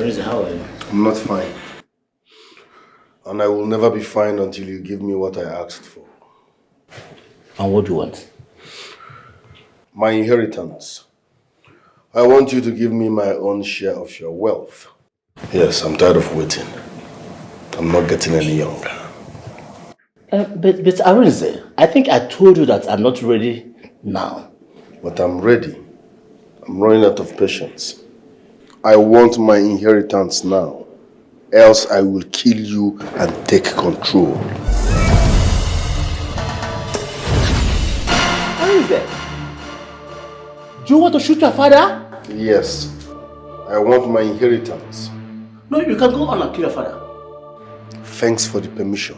Arinze, how are you? I'm not fine. And I will never be fine until you give me what I asked for. And what do you want? My inheritance. I want you to give me my own share of your wealth. Yes, I'm tired of waiting. I'm not getting any younger. But Arinze, I think I told you that I'm not ready now. But I'm ready. I'm running out of patience. I want my inheritance now. Else I will kill you and take control. Arinze, do you want to shoot your father? Yes. I want my inheritance. No, you can go on and kill your father. Thanks for the permission.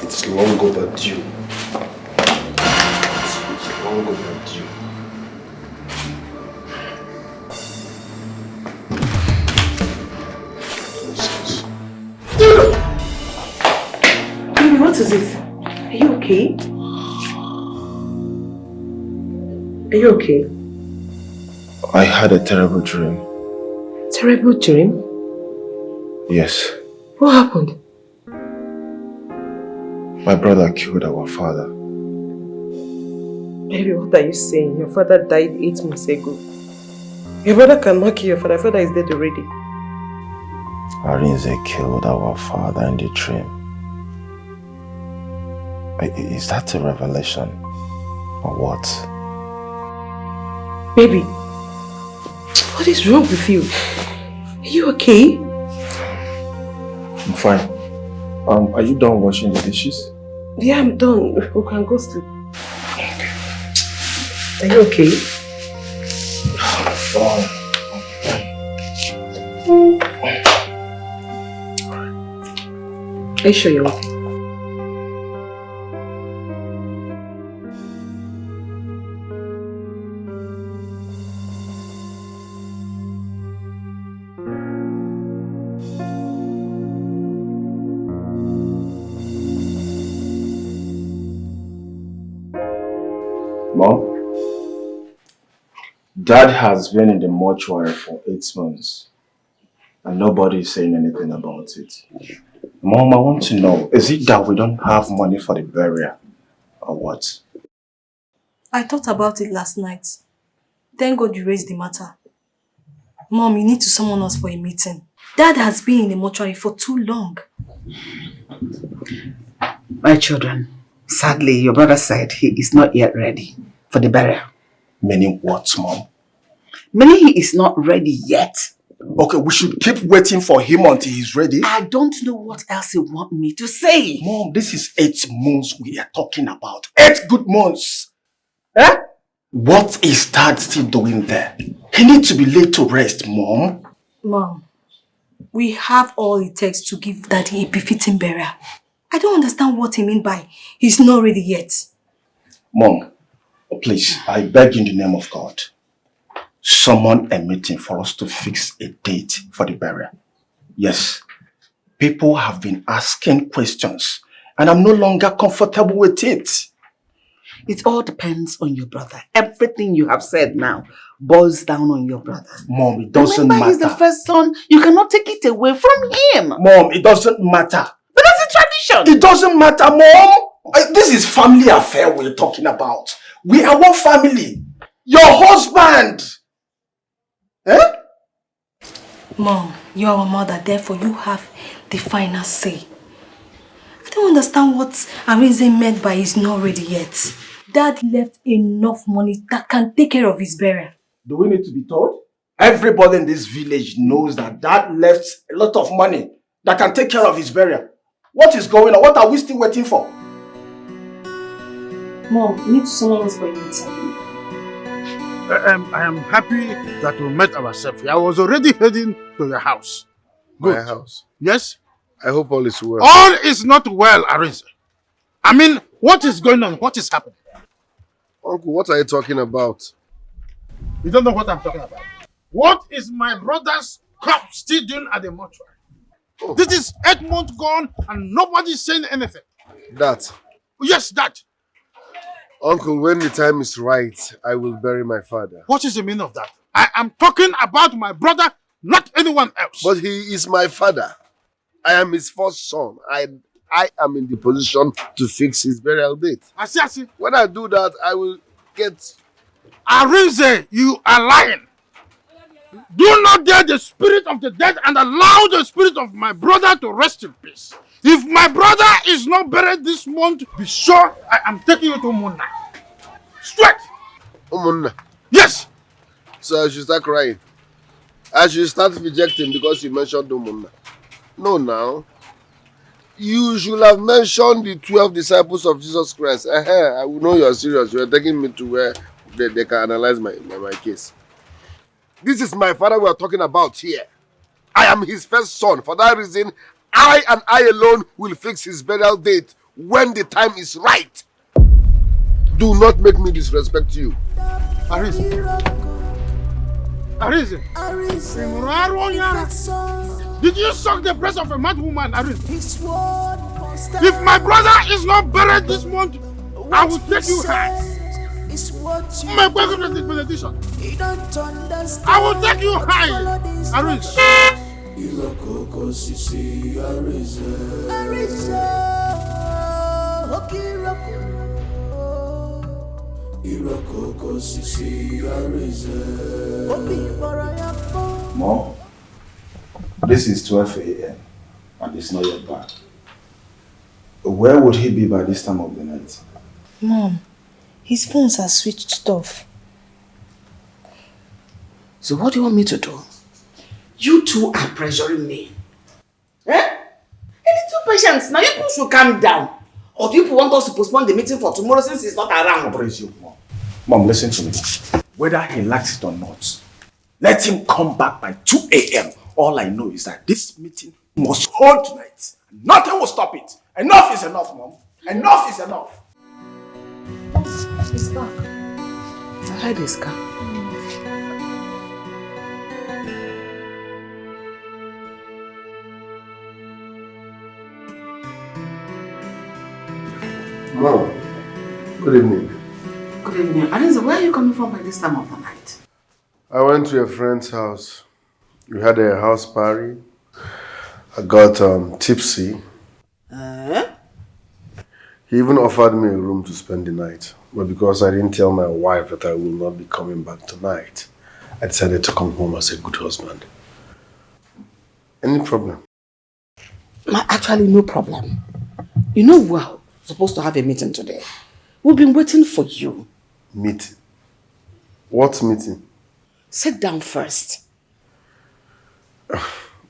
It's long overdue. It's long overdue. Baby, what is it? Are you okay? Are you okay? I had a terrible dream. Terrible dream? Yes. What happened? My brother killed our father. Baby, what are you saying? Your father died 8 months ago. Your brother cannot kill your father. Your father is dead already. Arinze killed our father in the dream. Is that a revelation? Or what? Baby, what is wrong with you? Are you okay? I'm fine. Are you done washing the dishes? Yeah, I'm done. We can go sleep. Are you okay? Fine. Are you sure you're okay? Mom? Dad has been in the mortuary for 8 months. And nobody is saying anything about it. Mom, I want to know, is it that we don't have money for the burial? Or what? I thought about it last night. Thank God you raised the matter. Mom, you need to summon us for a meeting. Dad has been in the mortuary for too long. My children, sadly, your brother said he is not yet ready for the burial. Meaning what, Mom? Meaning he is not ready yet. Okay, we should keep waiting for him until he's ready. I don't know what else you want me to say. Mom, this is 8 months we are talking about. 8 good months. Eh? What is Dad still doing there? He needs to be laid to rest, Mom. Mom, we have all it takes to give Daddy a befitting burial. I don't understand what he means by he's not ready yet. Mom, please, I beg in the name of God, summon a meeting for us to fix a date for the burial. Yes, people have been asking questions and I'm no longer comfortable with it. It all depends on your brother. Everything you have said now boils down on your brother. Mom, it doesn't Remember, matter. he's the first son. You cannot take it away from him. Mom, it doesn't matter. But that's a tradition. It doesn't matter, Mom. This is family affair we're talking about. We are one family. Your husband. Eh? Mom, you are our mother, therefore you have the final say. I don't understand what Arinze meant by he's not ready yet. Dad left enough money that can take care of his burial. Do we need to be told? Everybody in this village knows that Dad left a lot of money that can take care of his burial. What is going on? What are we still waiting for? Mom, you need to summon us for a meeting. I am happy that we met ourselves. I was already heading to your house. My house? Yes? I hope all is well. All is not well, Arinze. I mean, what is going on? What is happening? Uncle, what are you talking about? You don't know what I'm talking about. What is my brother's corpse still doing at the mortuary? Oh. This is 8 months gone and nobody's saying anything. That. Yes, that. Uncle, when the time is right, I will bury my father. What is the meaning of that? I am talking about my brother, not anyone else. But he is my father. I am his first son. I am in the position to fix his burial date. I see. When I do that, I will get... Arinze, you are lying. Do not dare the spirit of the dead and allow the spirit of my brother to rest in peace. If my brother is not buried this month, be sure I am taking you to Munna. Straight. Umunna. Yes. So I should start crying. I should start rejecting because you mentioned Umunna. No, now. You should have mentioned the 12 disciples of Jesus Christ. I will know you are serious. You are taking me to where they can analyze my case. This is my father we are talking about here. I am his first son. For that reason, I and I alone will fix his burial date when the time is right. Do not make me disrespect you. Arinze. Did you suck the breast of a mad woman, Arinze? If my brother is not buried this month, I will take you high. My brother is the benediction. I will take you high, Arinze. Mom, this is 12 a.m. and it's not yet back. Where would he be by this time of the night? Mom, his phones are switched off. So what do you want me to do? You two are pressuring me. Eh? A little patience. Now you people should calm down. Or do you people want us to postpone the meeting for tomorrow since he's not around? Mom, listen to me. Whether he likes it or not, let him come back by 2 a.m. All I know is that this meeting must hold tonight. Nothing will stop it. Enough is enough, Mom. Enough is enough. He's back. I heard his car. Mom, good evening. Good evening. Arinze, where are you coming from by this time of the night? I went to a friend's house. We had a house party. I got tipsy. He even offered me a room to spend the night. But because I didn't tell my wife that I will not be coming back tonight, I decided to come home as a good husband. Any problem? Actually, no problem. You know we're supposed to have a meeting today. We've been waiting for you. Meeting? What meeting? Sit down first.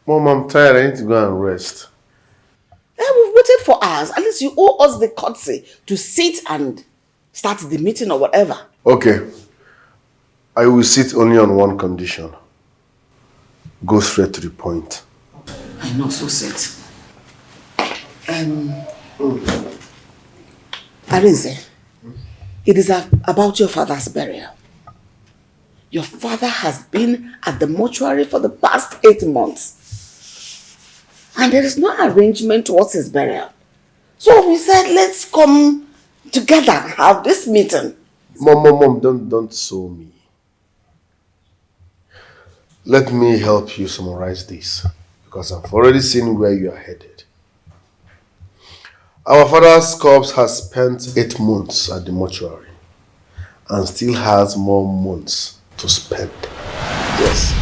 Mom, I'm tired. I need to go and rest. We've waited for hours. At least you owe us the courtesy to sit and start the meeting or whatever. Okay. I will sit only on one condition. Go straight to the point. I know, so sit. Arinze, it is about your father's burial. Your father has been at the mortuary for the past 8 months. And there is no arrangement towards his burial. So we said, let's come together and have this meeting. Mom, don't sue me. Let me help you summarize this, because I've already seen where you are headed. Our father's corpse has spent 8 months at the mortuary and still has more months to spend. Yes,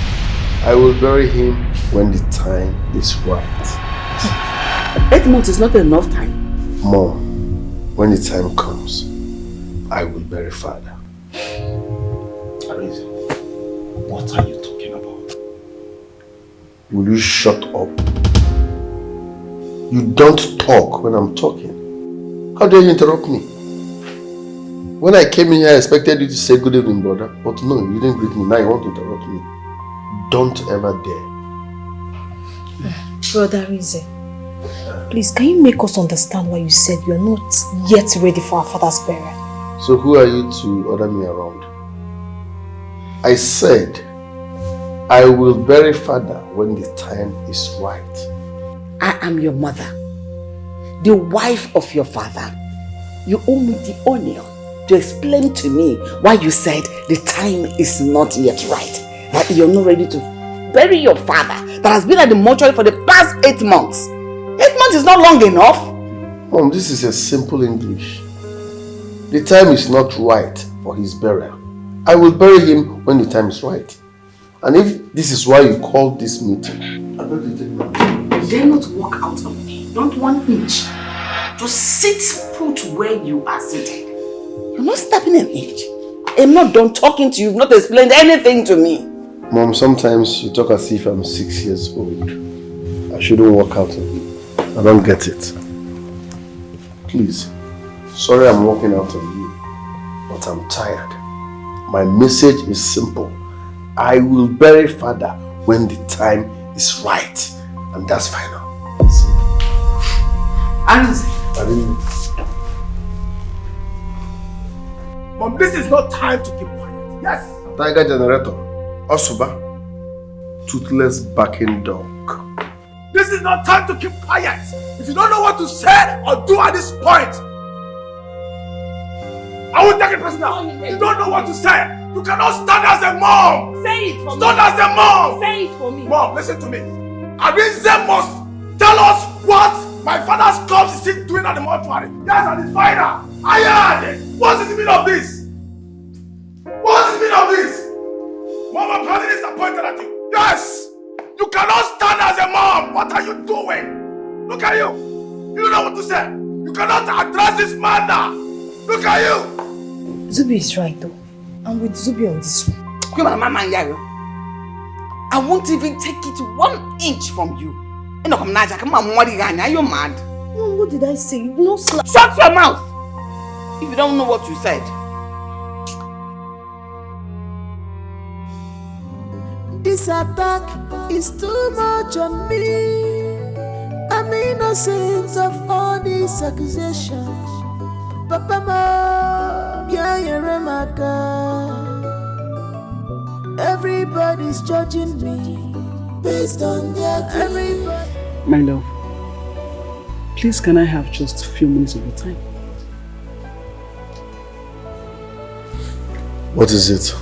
I will bury him when the time is right. 8 months is not enough time. Mom, when the time comes, I will bury father. Arinze, what are you talking about? Will you shut up? You don't talk when I'm talking. How dare you interrupt me? When I came in here, I expected you to say good evening, brother. But no, you didn't greet me. Now you want to interrupt me. Don't ever dare. Brother Arinze, please, can you make us understand why you said you're not yet ready for our father's burial? So who are you to order me around? I said, I will bury father when the time is right. I am your mother, the wife of your father. You owe me the honor to explain to me why you said the time is not yet right. That you're not ready to bury your father that has been at the mortuary for the past 8 months. 8 months is not long enough. Mom, this is a simple English. The time is not right for his burial. I will bury him when the time is right. And if this is why you called this meeting, I beg you take my time. You dare not walk out on me. Not 1 inch. Just sit put where you are seated. You're not stepping an inch. I'm not done talking to you. You've not explained anything to me. Mom, sometimes you talk as if I'm 6 years old. I shouldn't walk out on you. I don't get it. Please. Sorry I'm walking out on you, but I'm tired. My message is simple. I will bury father when the time is right. And that's final. See? I didn't. Mom, this is not time to keep quiet. Yes. Tiger generator. Osuba. Toothless backing dog. This is not time to keep quiet. If you don't know what to say or do at this point, I will take it personal. You don't know what to say. You cannot stand as a mom. Say it for me. Stand as a mom. Say it for me. Mom, listen to me. Arinze must tell us what my father's corpse is still doing at the mortuary. Yes, and it's final. I heard it. What's the meaning of this? What's the meaning of this? Mom, I'm highly disappointed at you. Yes! You cannot stand as a mom. What are you doing? Look at you. You don't know what to say. You cannot address this matter. Look at you. Zubi is right though. I'm with Zubi on this one. I won't even take it 1 inch from you. Are you mad? No, what did I say? No slap. Shut your mouth! If you don't know what you said. This attack is too much on me. I'm innocent of all these accusations. Papa, Mom, yeah, you're my God. Everybody's judging me based on their everybody. My love, please can I have just a few minutes of your time? What is it?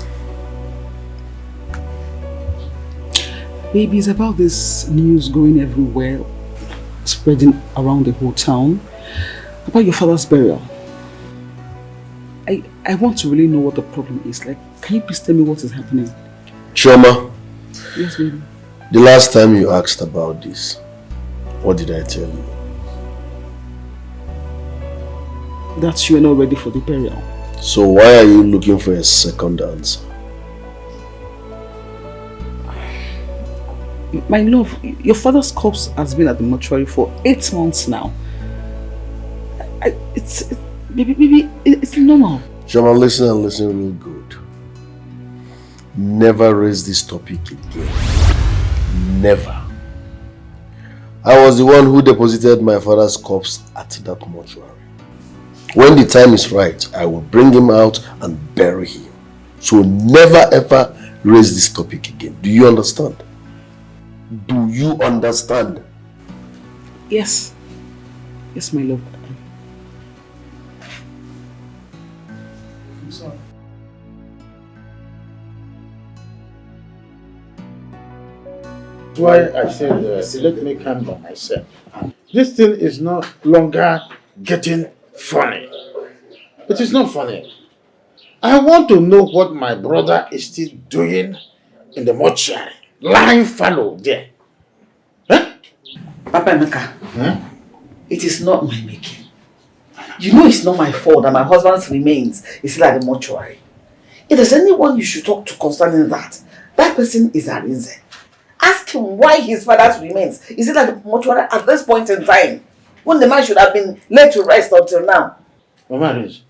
Baby, it's about this news going everywhere, spreading around the whole town, about your father's burial. I want to really know what the problem is. Like, can you please tell me what is happening? Chioma. Yes, baby. The last time you asked about this, what did I tell you? That you are not ready for the burial. So why are you looking for a second answer? My love, your father's corpse has been at the mortuary for 8 months now. Baby, it's normal. Chioma, listen and listen real good. Never raise this topic again. Never. I was the one who deposited my father's corpse at that mortuary. When the time is right, I will bring him out and bury him. So never ever raise this topic again. Do you understand? Do you understand? Yes. Yes, my love. I'm sorry. That's why I said, let me calm down myself. This thing is no longer getting funny. It is not funny. I want to know what my brother is still doing in the mortuary. Lying fallow there. Huh? Papa Emeka, it is not my making. You know it's not my fault that my husband's remains is still at the mortuary. If there's anyone you should talk to concerning that, that person is Arinze. Ask him why his father's remains is still at the mortuary at this point in time, when the man should have been laid to rest until now. Mama Arinze,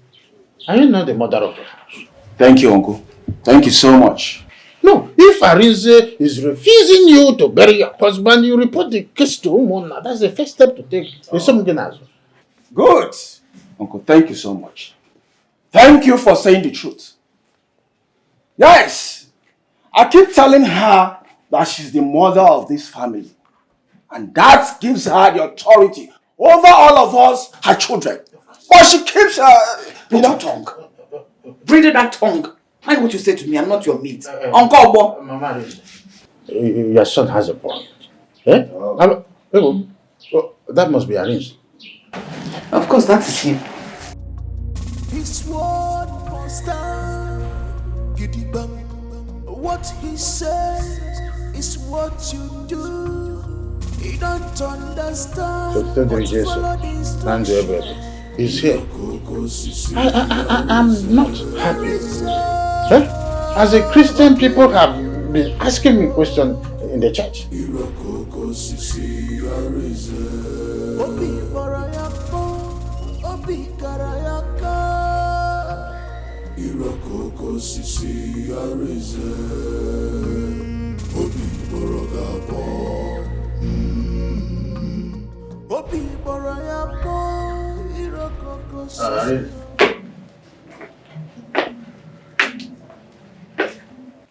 are you not the mother of the house? Thank you, Uncle. Thank you so much. No, if Arinze is refusing you to bury your husband, you report the case to Umona. That's the first step to take. There's something else. Good. Uncle, thank you so much. Thank you for saying the truth. Yes, I keep telling her that she's the mother of this family. And that gives her the authority over all of us, her children. But she keeps Your tongue. Breathe that tongue. Mind what you say to me, I'm not your mate. Uncle Obo. Mama, your son has a point. Eh? That must be arranged. Of course, that is him. His word constant. What he says is what you do. He don't understand. He's here. I'm not happy. Huh? As a Christian, people have been asking me questions in the church.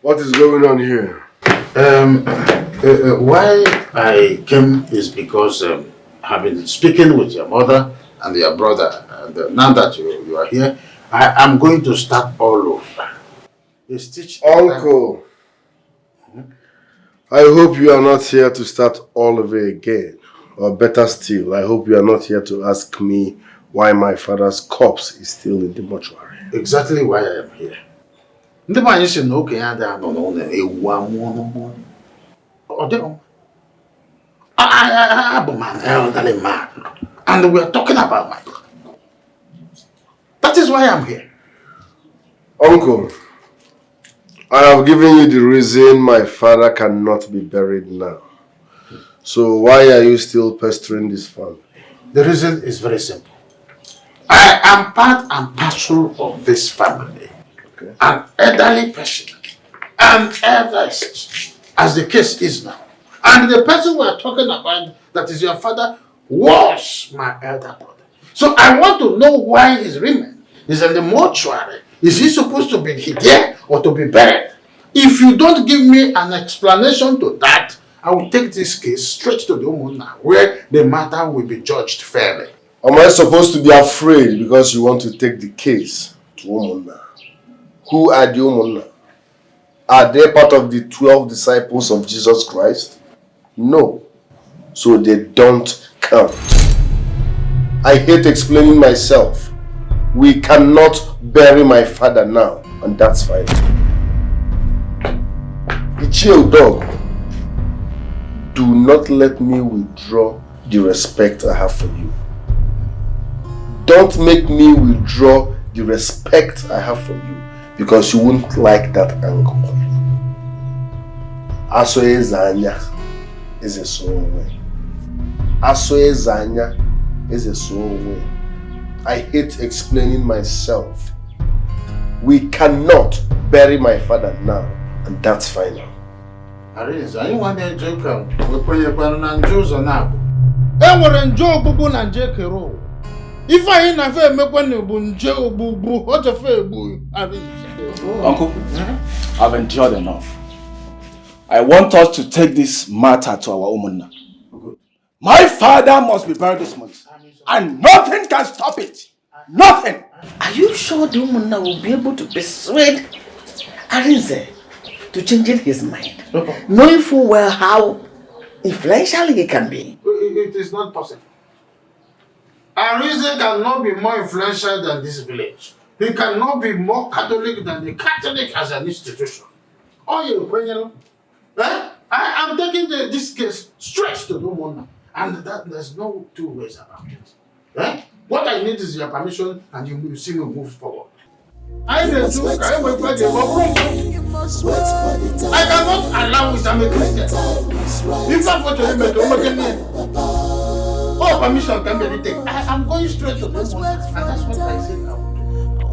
What is going on here? Why I came is because I've been speaking with your mother and your brother, and now that you are here, I'm going to start all over. Uncle, I hope you are not here to start all over again. Or better still, I hope you are not here to ask me why my father's corpse is still in the mortuary. Exactly why I am here. The man is saying, okay, I'm an elderly man, and we are talking about my brother. That is why I'm here. Uncle, I have given you the reason my father cannot be buried now. So why are you still pestering this family? The reason is very simple. I am part and parcel of this family. Okay. An elderly person. An eldest, as the case is now. And the person we are talking about, that is your father, was my elder brother. So I want to know why his remains is in the mortuary. Is he supposed to be here or to be buried? If you don't give me an explanation to that, I will take this case straight to the Umunna, where the matter will be judged fairly. Am I supposed to be afraid because you want to take the case to Umunna? Who are the Umunna? Are they part of the 12 disciples of Jesus Christ? No. So they don't count. I hate explaining myself. We cannot bury my father now, and that's fine. Chill, dog. Do not let me withdraw the respect I have for you. Don't make me withdraw the respect I have for you, because you won't like that angle. Asoezanya is a soul way. Asoezanya is a soul way. I hate explaining myself. We cannot bury my father now, and that's final. Ariza, you want to joke? We're going to Jews or not? And we're in Joe Bubu and Jekero. If I ain't a fair make one of Joe Bubu, what a fair boy. Uncle, I've endured enough. I want us to take this matter to our Umunna. My father must be buried this month, and nothing can stop it. Nothing. Are you sure the Umunna will be able to persuade Arinze to change his mind, knowing full well how influential he can be? It is not possible. Arinze cannot be more influential than this village. He cannot be more Catholic than the Catholic as an institution. Oh, you know, I'm taking this case straight to the Umunna, and there's no two ways about it. What I need is your permission, and you see me move forward. I cannot allow it. I'm a Christian. If I'm going to limit, oh, permission can be taken. I'm going straight to this one, and that's what I said now.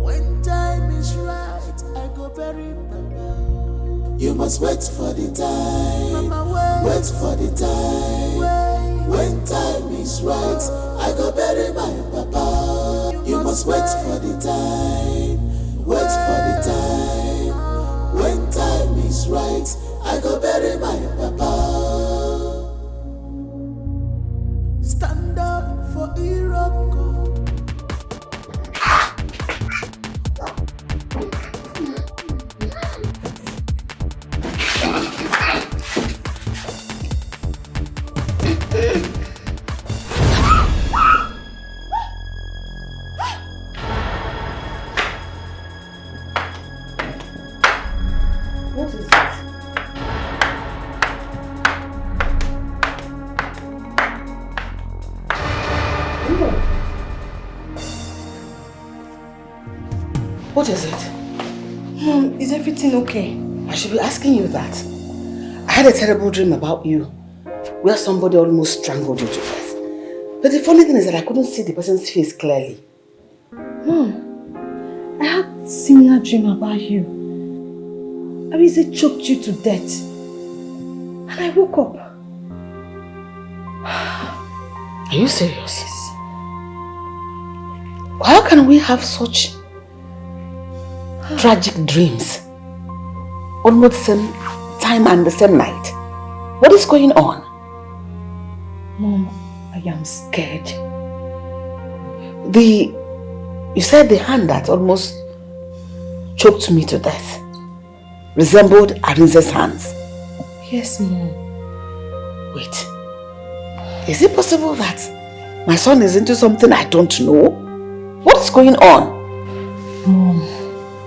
When time is right, I go bury Papa. You must wait for the time. Mama, wait for the time. When time is right, I go bury my Papa. You must wait for the time. Wait for the time. When time is right, I go bury my Papa. What is it? What is it? Mom, is everything okay? I should be asking you that. I had a terrible dream about you, where somebody almost strangled you to death. But the funny thing is that I couldn't see the person's face clearly. Mom, I had a similar dream about you. Arinze choked you to death. And I woke up. Are you serious? How can we have such tragic dreams? Almost the same time and the same night. What is going on? Mom, I am scared. You said the hand that almost choked me to death resembled Arinze's hands. Yes, Mom. Wait. Is it possible that my son is into something I don't know? What is going on? Mom,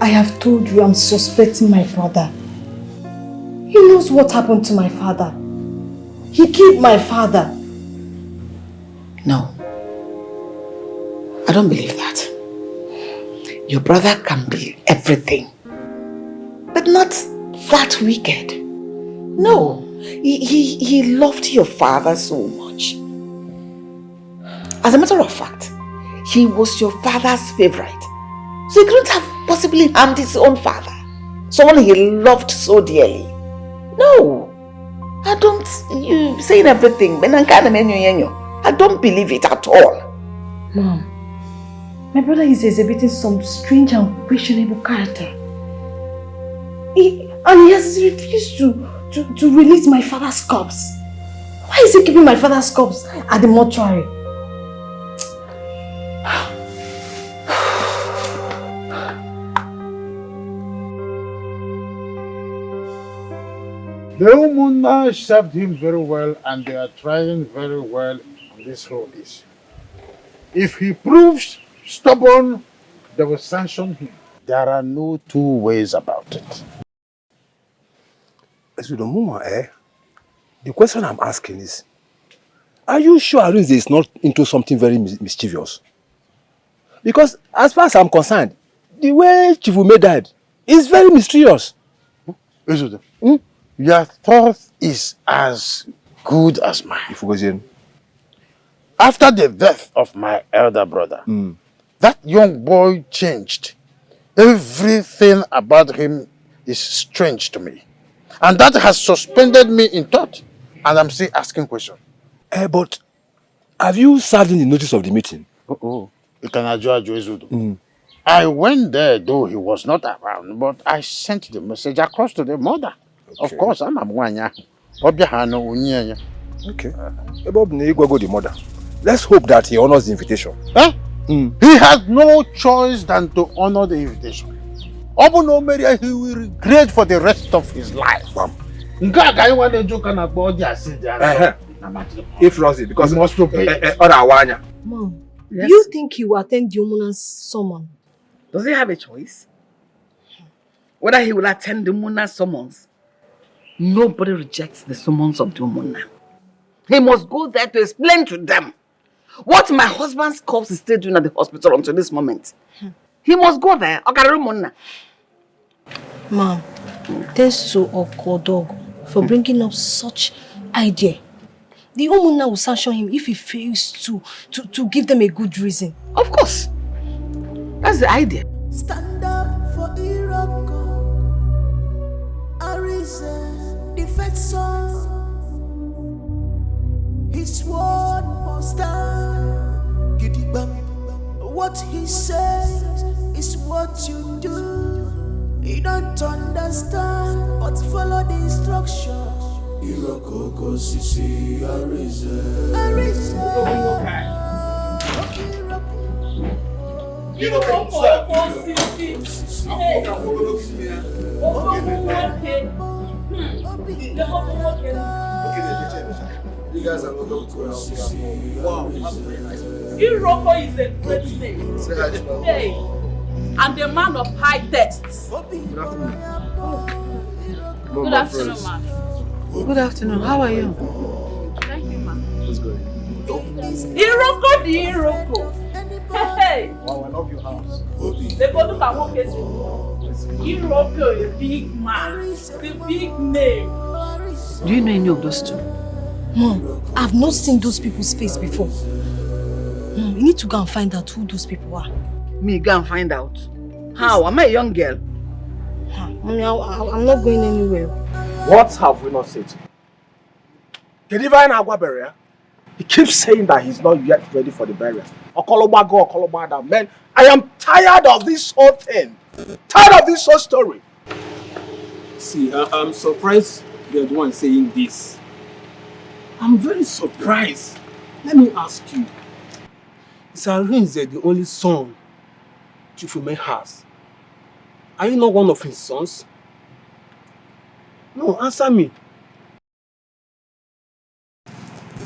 I have told you I'm suspecting my brother. He knows what happened to my father. He killed my father. No. I don't believe that. Your brother can be everything, but not that wicked. No. He loved your father so much. As a matter of fact, he was your father's favorite. So he couldn't have possibly harmed his own father. Someone he loved so dearly. No. I don't... You saying everything. I don't believe it at all. Mom, my brother is exhibiting some strange and questionable character. He has refused to release my father's corpse. Why is he keeping my father's corpse at the mortuary? The Umunna served him very well, and they are trying very well on this whole issue. If he proves stubborn, they will sanction him. There are no two ways about it. The question I'm asking is, are you sure Arinze is not into something very mischievous? Because as far as I'm concerned, the way Chifume died is very mysterious. Your thought is as good as mine. After the death of my elder brother, that young boy changed. Everything about him is strange to me. And that has suspended me in thought. And I'm still asking questions. But have you served in the notice of the meeting? I went there, though he was not around, but I sent the message across to the mother. Okay. Of course, I'm Mwanya. Okay. About the mother. Let's hope that he honors the invitation. Huh? He has no choice than to honor the invitation. He will regret for the rest of his life. If Rosie, because he must pay. Mom, yes? Do you think he will attend the Umuna's summon? Does he have a choice? Whether he will attend the Umuna's summons? Nobody rejects the summons of the Umuna. He must go there to explain to them what my husband's corpse is still doing at the hospital until this moment. He must go there. Mom, thanks to Okodog for bringing up such idea. The Umuna will sanction him if he fails to give them a good reason. Of course. That's the idea. Stand up for Iroko. Arinze, defensor. His word must stand. What he says is what you do. You don't understand, but follow the instructions. Iroko, Sisi, Arinze. Arinze. You guys are not up to wow, that's very nice. Iroko is a great name. Say hi to my Hey, and the man of high tests. Good afternoon. Good afternoon, ma'am. Good afternoon. How are you? Thank you, ma'am. What's going on? Iroko the Iroko. Hey, Wow, I love your house. they go look at one case. Iroko, a big man, the big name. Do you know any of those two? Mom, I've not seen those people's face before. Mom, you need to go and find out who those people are. Me, go and find out. How? Am I a young girl? Mommy, I'm not going anywhere. What have we not said? The divine Agua burial. He keeps saying that he's not yet ready for the burial. Okolobago, man, I am tired of this whole thing. Tired of this whole story. See, I'm surprised you're the one saying this. I'm very surprised. Let me ask you. Is Arinze the only son Chifume has? Are you not one of his sons? No, answer me.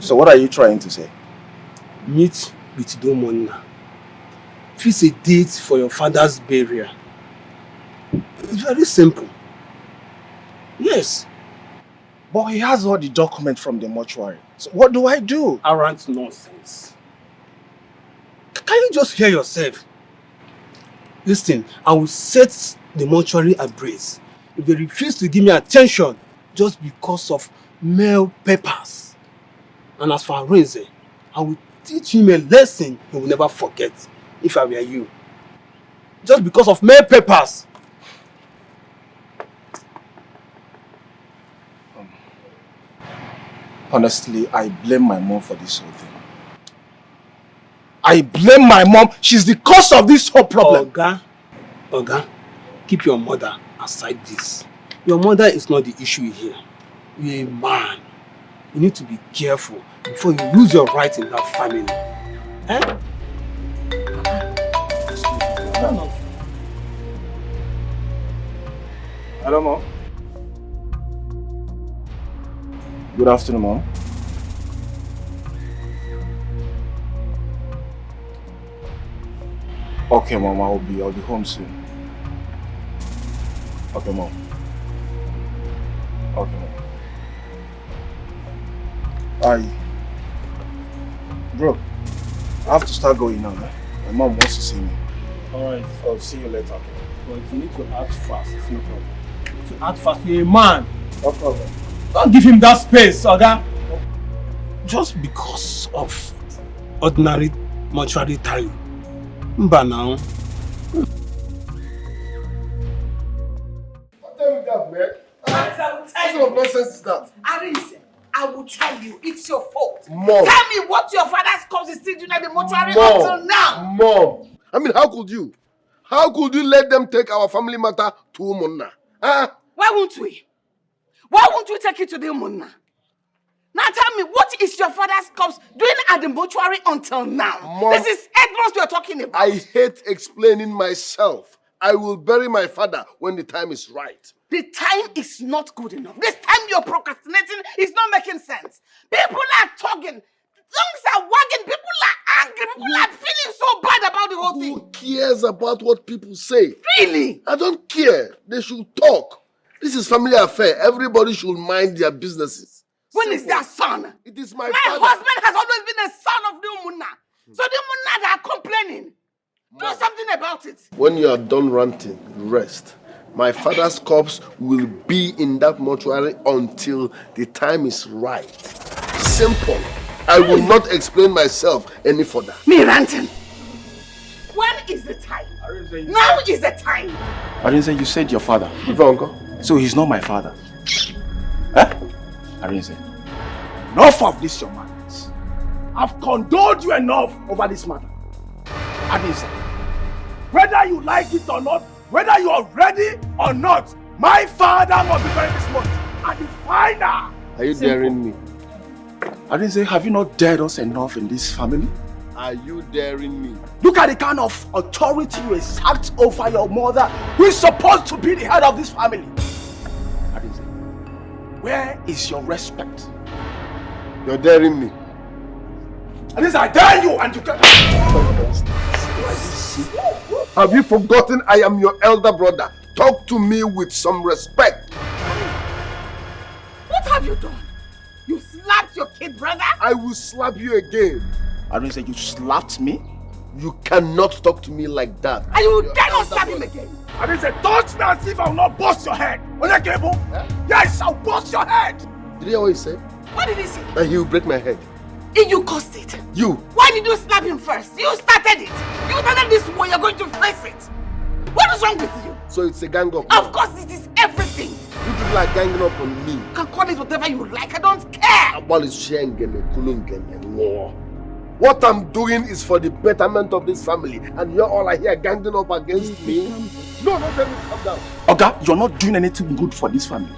So what are you trying to say? Meet with Domona. Fix a date for your father's burial. It's very simple. Yes. But he has all the documents from the mortuary. So what do I do? Arrant nonsense. Can you just hear yourself? Listen, I will set the mortuary ablaze if they refuse to give me attention just because of mail papers. And as for Arinze, I will teach him a lesson he will never forget if I were you. Just because of mail papers. Honestly, I blame my mom for this whole thing. I blame my mom. She's the cause of this whole problem. Oga, keep your mother aside this. Your mother is not the issue here. You're a man. You need to be careful before you lose your right in that family. Eh? Hello, Mom. Good afternoon, Mom. Okay, Mom, I'll be home soon. Okay, Mom. Okay, Mom. Bro, I have to start going now. My mom wants to see me. Alright. I'll see you later. But you need to act fast. No problem. To act fast, you're a man. No problem. Don't give him that space, Oga. Just because of ordinary mortuary time. Mba now. What the hell with that, man? What kind of nonsense is that? Arinze, I will tell you, it's your fault. Mom. Tell me what your father's cause is still doing at the mortuary Mom. until now. Mom. I mean, how could you? How could you let them take our family matter to Umunna? Huh? Why won't we? Why won't we take it to the Umunna? Now tell me, what is your father's corpse doing at the mortuary until now? Mom, this is Edmonds we are talking about. I hate explaining myself. I will bury my father when the time is right. The time is not good enough. This time you're procrastinating is not making sense. People are talking. Tongues are wagging. People are angry. People are feeling so bad about the whole thing. Who cares about what people say? Really? I don't care. They should talk. This is family affair. Everybody should mind their businesses. When is their son? It is my father. father. Husband has always been a son of the Umunna. So the Umunna are complaining. Do something about it. When you are done ranting, rest. My father's corpse will be in that mortuary until the time is right. Simple. I will not explain myself any further. Me ranting? When is the time? Now is the time. Arinze, you said your father. Uncle. So he's not my father. Eh? Arinze, enough of this, your madness. I've condoled you enough over this matter. Arinze, whether you like it or not, whether you are ready or not, my father must be buried this month. And the final. Are you daring me? Arinze, have you not dared us enough in this family? Are you daring me? Look at the kind of authority you exert over your mother, who is supposed to be the head of this family. Where is your respect? You're daring me. At least I dare you and you can... Have you forgotten I am your elder brother? Talk to me with some respect. What have you done? You slapped your kid brother? I will slap you again. I don't say you slapped me. You cannot talk to me like that. And you dare not slap him again. I didn't say touch me as if I will not bust your head. On the cable? Yes, I'll bust your head. Did you hear what he said? What did he say? That he will break my head. If you caused it. You. Why did you slap him first? You started it. You started this way. You're going to face it. What is wrong with you? So it's a gang up. Of course it is everything. You people are ganging up on me. You can call it whatever you like. I don't care. What I'm doing is for the betterment of this family, and you're all here ganging up against me. No, don't tell me to calm down. Oga, you're not doing anything good for this family.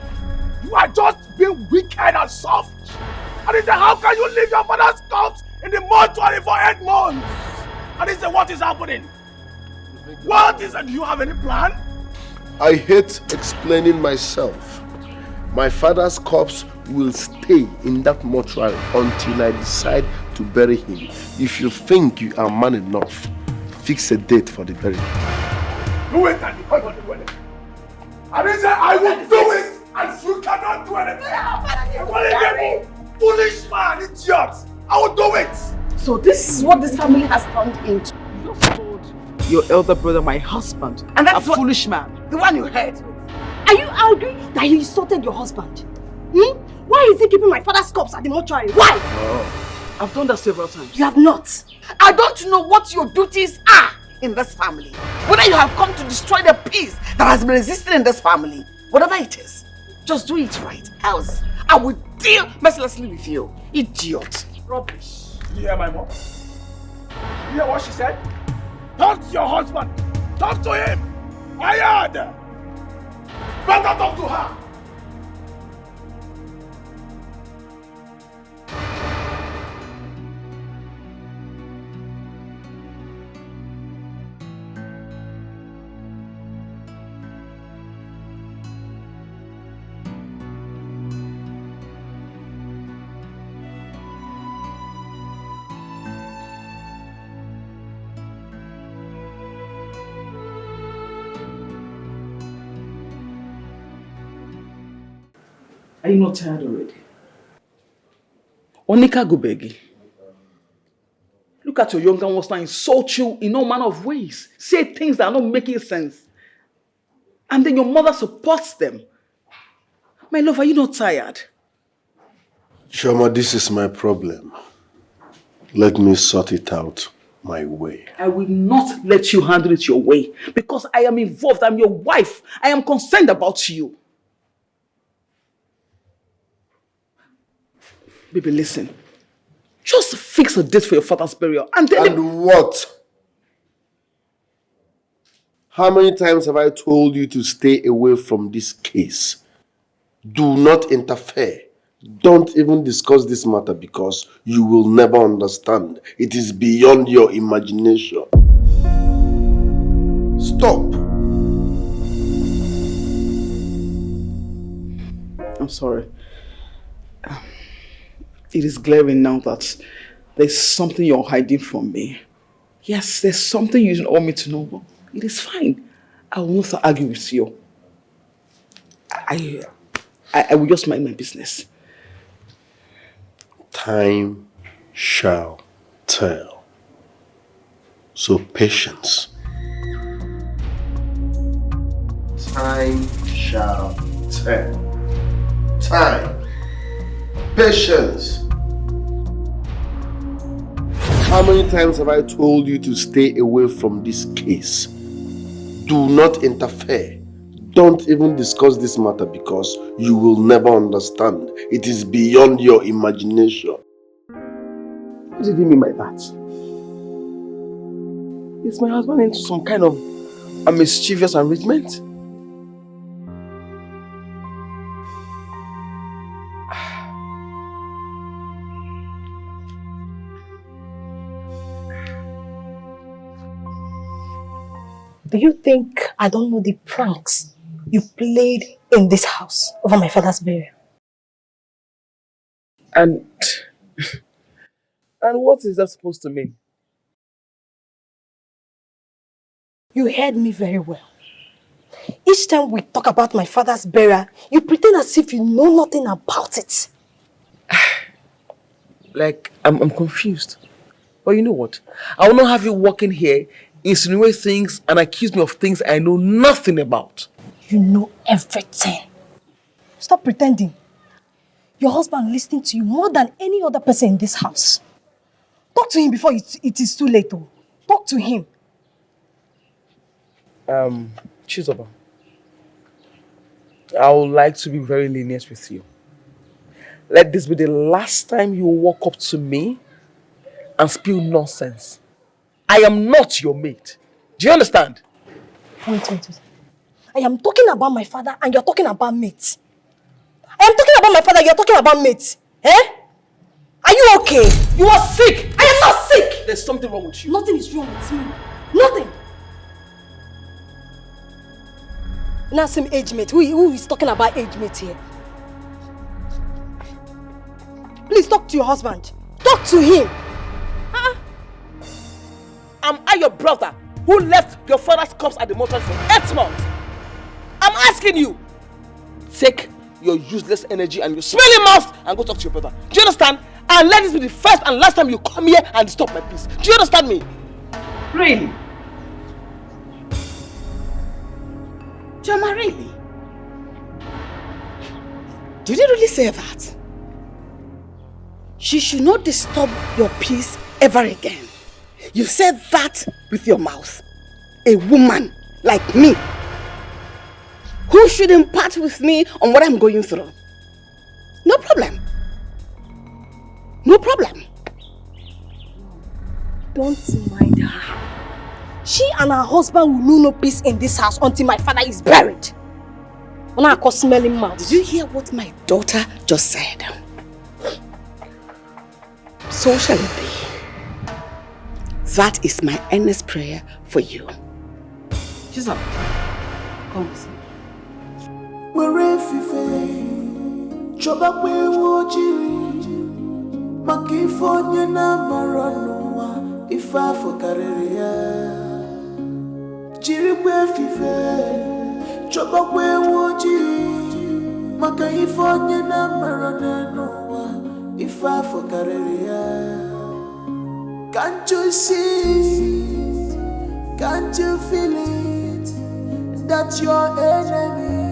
You are just being wicked and soft. And he said, how can you leave your father's corpse in the mortuary for 8 months? And he said, what is happening? What is it? Do you have any plan? I hate explaining myself. My father's corpse will stay in that mortuary until I decide to bury him. If you think you are man enough, fix a date for the burial. Do it and you cannot do anything. And he said, I will do it and you cannot do anything. Foolish man, idiot! I will do it! So this is what this family has turned into. You just told your elder brother, my husband, and that's a foolish man. The one you heard. Are you angry that he insulted your husband? Why is he keeping my father's corpse at the mortuary? Why? Oh, I've done that several times. You have not. I don't know what your duties are in this family. Whether you have come to destroy the peace that has been existing in this family. Whatever it is, just do it right. Else, I will deal mercilessly with you. Idiot. Rubbish. You hear my mom? You hear what she said? Talk to your husband. Talk to him. I heard. Better talk to her. Are you not tired already? Onika Gubegi. Look at your younger ones now insult you in all manner of ways. Say things that are not making sense. And then your mother supports them. My love, are you not tired? Shoma, this is my problem. Let me sort it out my way. I will not let you handle it your way because I am involved. I'm your wife. I am concerned about you. Baby, listen. Just fix a date for your father's burial and then... And what? How many times have I told you to stay away from this case? Do not interfere. Don't even discuss this matter because you will never understand. It is beyond your imagination. Stop. I'm sorry. It is glaring now that there's something you're hiding from me. Yes, there's something you don't want me to know, but it is fine. I will not argue with you. I will just mind my business. Time shall tell. So patience. Time shall tell. Time. Patience. How many times have I told you to stay away from this case? Do not interfere. Don't even discuss this matter because you will never understand. It is beyond your imagination. What did you mean by that? Is my husband into some kind of a mischievous arrangement? Do you think I don't know the pranks you played in this house over my father's burial? And what is that supposed to mean? You heard me very well. Each time we talk about my father's burial, you pretend as if you know nothing about it. Like, I'm confused. But you know what? I will not have you walking here, insinuate things and accuse me of things I know nothing about. You know everything. Stop pretending. Your husband listening to you more than any other person in this house. Talk to him before it is too late. Oh. Talk to him. Chizoba, I would like to be very lenient with you. Let this be the last time you walk up to me and spill nonsense. I am not your mate. Do you understand? Wait. I am talking about my father and you're talking about mate. I am talking about my father, you're talking about mate. Eh? Are you okay? You are sick! I am not sick! There's something wrong with you. Nothing is wrong with me. Nothing. Now same age mate. Who is talking about age mate here? Please talk to your husband. Talk to him. Am I your brother who left your father's corpse at the mortuary for 8 months? I'm asking you. Take your useless energy and your smelly mouth and go talk to your brother. Do you understand? And let this be the first and last time you come here and disturb my peace. Do you understand me? Really? Jama, really? Did you really say that? She should not disturb your peace ever again. You said that with your mouth. A woman like me, who should impart with me on what I'm going through. No problem. No problem. Don't mind her. She and her husband will know no peace in this house until my father is buried. When I call smelling mouth. Did you hear what my daughter just said? So shall it be. That is my earnest prayer for you. She's up. Come with me. Makifonye na maranua ifa fokareria Jiribwe fife Chobakwe woji Makifonye na maranua ifa fokareria Can't you see? Can't you feel it? That your enemy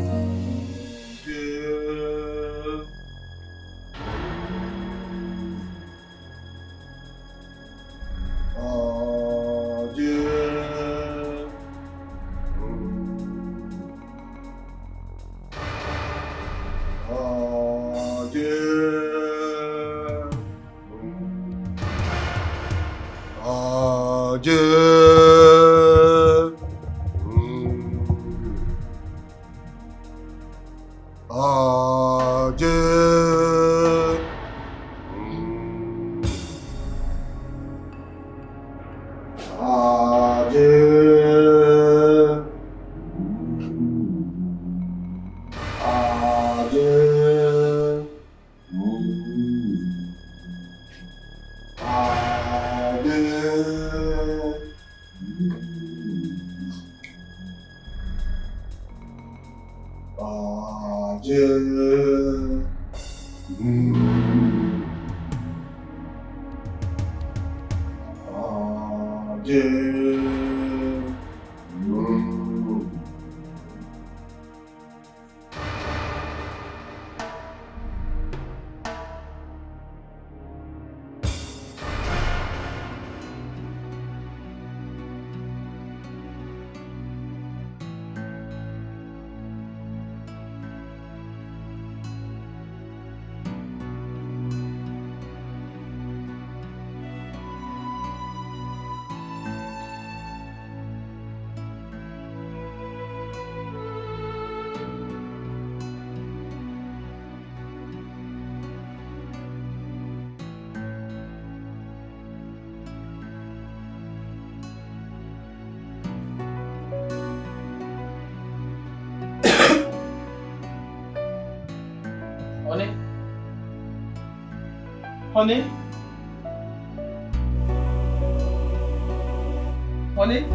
Honey? Honey?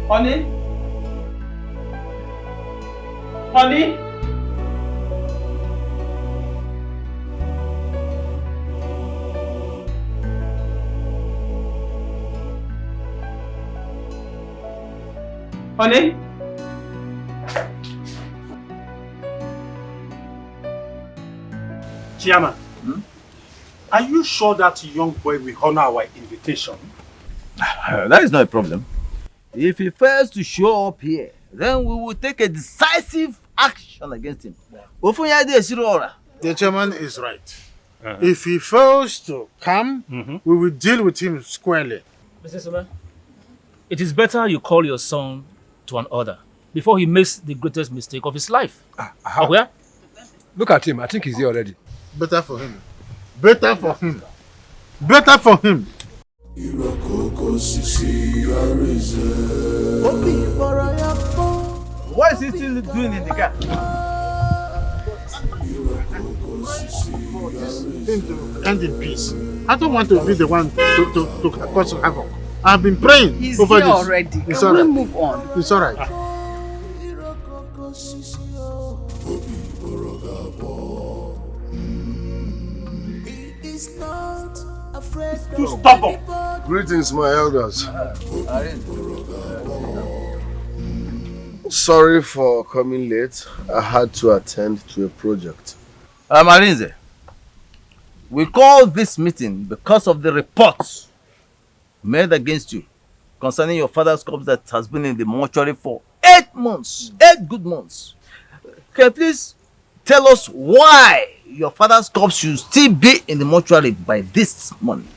Honey? Honey? Honey? Chairman, are you sure that young boy will honor our invitation? That is not a problem. If he fails to show up here, then we will take a decisive action against him. The chairman is right. If he fails to come, we will deal with him squarely. Mr. Sima, it is better you call your son to an order before he makes the greatest mistake of his life. Where? Look at him. I think he's here already. Better for him. Better for him. Better for him. What is he still doing in the car? Him to end in peace. I don't want to be the one to cause havoc. I've been praying He's over here this. already. It's Can all we right. move on? It's all right. Too stubborn. Greetings, my elders. Sorry for coming late. I had to attend to a project. Marinze, we called this meeting because of the reports made against you concerning your father's corpse that has been in the mortuary for 8 months. 8 good months. Can you please tell us why your father's corpse should still be in the mortuary by this morning?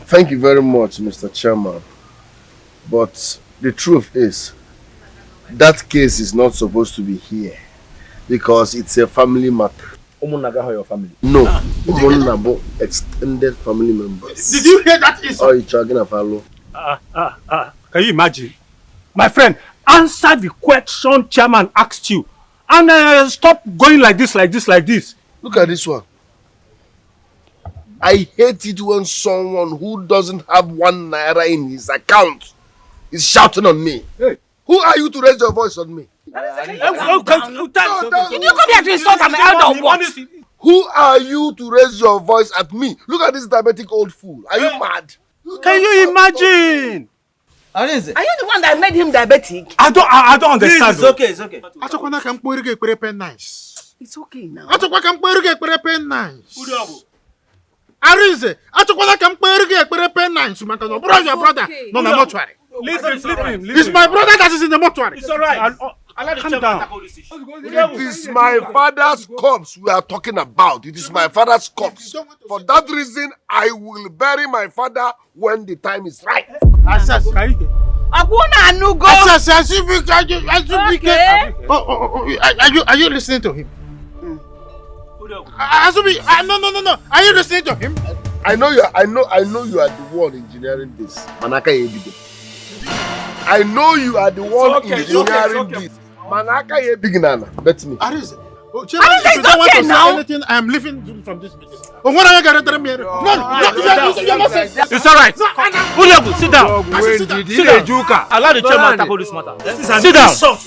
Thank you very much, Mr. Chairman. But the truth is, that case is not supposed to be here because it's a family matter. Your family? No, Umunabo extended family members. Did you hear that? Oh, you're talking of hello. Can you imagine? My friend, answer the question chairman asked you. And stop going like this. Look at this one. I hate it when someone who doesn't have 1 naira in his account is shouting on me. Hey. Who are you to raise your voice on me? Did you come here to insult an elder or what? Who are you to raise your voice at me? Look at this diabetic old fool. Are you mad? Can you imagine? Are you the one that made him diabetic? I don't understand. Please, it's okay. It's okay now. Arinze, your brother. No, no, mortuary. Leave him. It's my brother that is in the mortuary. It's alright. Calm down. It is my father's corpse we are talking about. It is my father's corpse. For that reason, I will bury my father when the time is right. Are you listening to him? No. Are you listening to him? I know you are the one engineering this. Manaka Yebige. I know you are the one engineering this. Manaka Yebige. Bet me. Arinze, if you don't want to say anything, I am leaving from this meeting. No. It's alright. Udiagu, sit down. Allow the chairman to tackle this matter.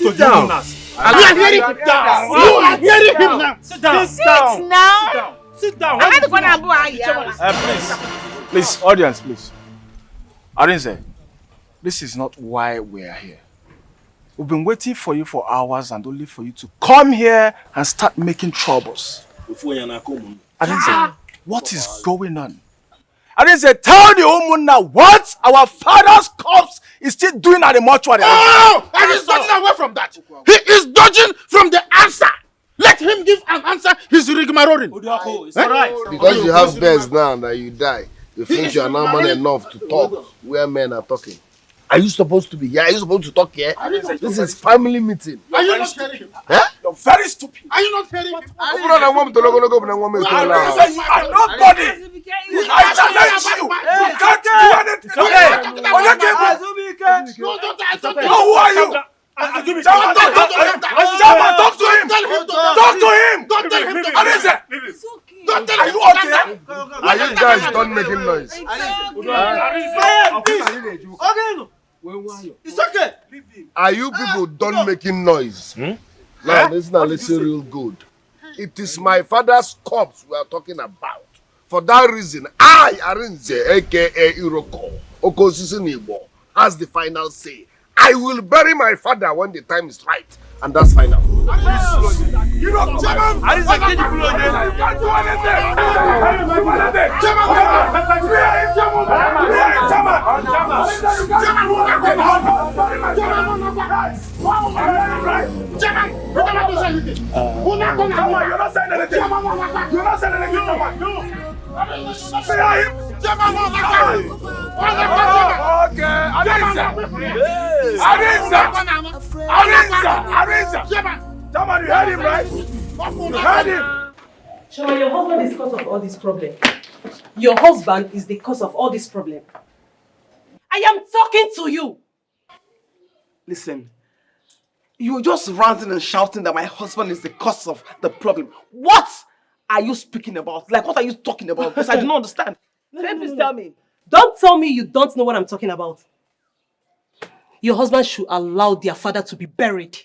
Sit down. You are hearing him down. You are hearing him now. Sit down. Sit down. Please, audience, please. Arinze, this is not why we are here. We've been waiting for you for hours and only for you to come here and start making troubles. Arinze, what is going on? Arinze, tell the Umunna what our father's corpse is still doing at the mortuary. Oh! And he's dodging away from that. He is dodging from the answer. Let him give an answer. He's rigmaroling. It's alright. Because you have bears now that you die, you think you are now man enough to talk where men are talking. Are you supposed to be here? Are you supposed to talk here? This is family meeting. Are you not hearing him? Huh? You're very stupid. Are you not hearing him? I'm nobody. I challenge you. You can't do anything. Who are you? Talk to him. Talk to him. Don't tell him to done making noise? It's okay. Are you people done making noise? Now, listen real good. It is my father's corpse we are talking about. For that reason, I, Arinze, aka Iroko, Okosisi Nibo, has the final say. I will bury my father when the time is right. And that's final. Chairman, you heard him, right? You heard him. Chairman, your husband is the cause of all this problem. Your husband is the cause of all this problem. I am talking to you. Listen, you're just ranting and shouting that my husband is the cause of the problem. What are you speaking about? Like, what are you talking about? Because I do not understand. Please tell me. Don't tell me you don't know what I'm talking about. Your husband should allow their father to be buried.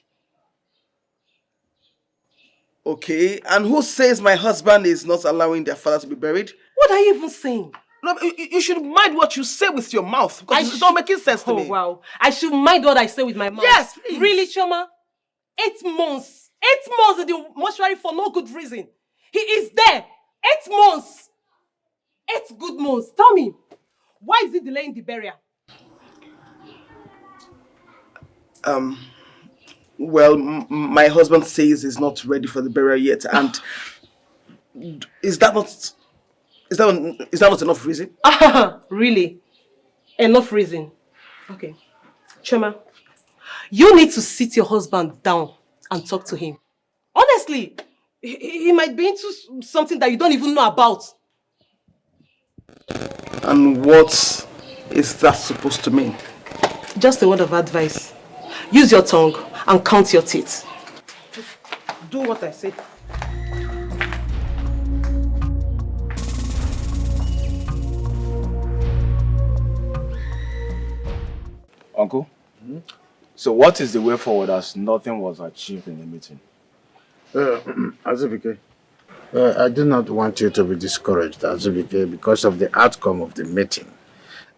Okay, and who says my husband is not allowing their father to be buried? What are you even saying? No, you should mind what you say with your mouth, because it's not making sense to me. Oh, wow. I should mind what I say with my mouth. Yes, please. Really, Choma? 8 months. 8 months in the mortuary for no good reason. He is there. 8 months. 8 good months. Tell me, why is he delaying the burial? Well, my husband says he's not ready for the burial yet, and is that not enough reason? Really? Enough reason? Okay. Choma, you need to sit your husband down and talk to him. Honestly, he might be into something that you don't even know about. And what is that supposed to mean? Just a word of advice. Use your tongue and count your teeth. Do what I say. Uncle, so what is the way forward as nothing was achieved in the meeting? Azubike, I do not want you to be discouraged, Azubike, because of the outcome of the meeting.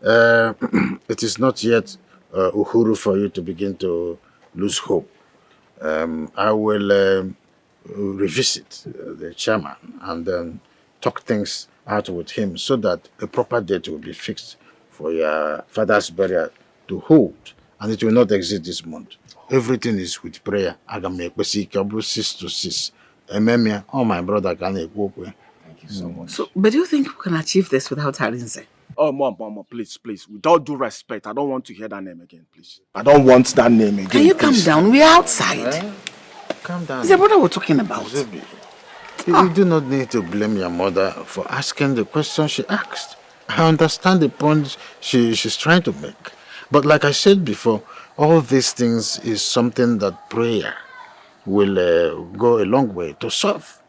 It is not yet uhuru for you to begin to lose hope. I will revisit the chairman and then talk things out with him so that a proper date will be fixed for your father's burial to hold, and it will not exist this month. Everything is with prayer. I can make 6 to 6. Oh, my brother can work with. Thank you so much. So, but do you think we can achieve this without Arinze? Oh, Mom, please. With all due respect, I don't want to hear that name again, please. I don't want that name again. Can you calm down? We're outside. Calm down. It's the brother we're talking about. Zubi, you do not need to blame your mother for asking the question she asked. I understand the point she's trying to make. But like I said before, all these things is something that prayer will go a long way to solve.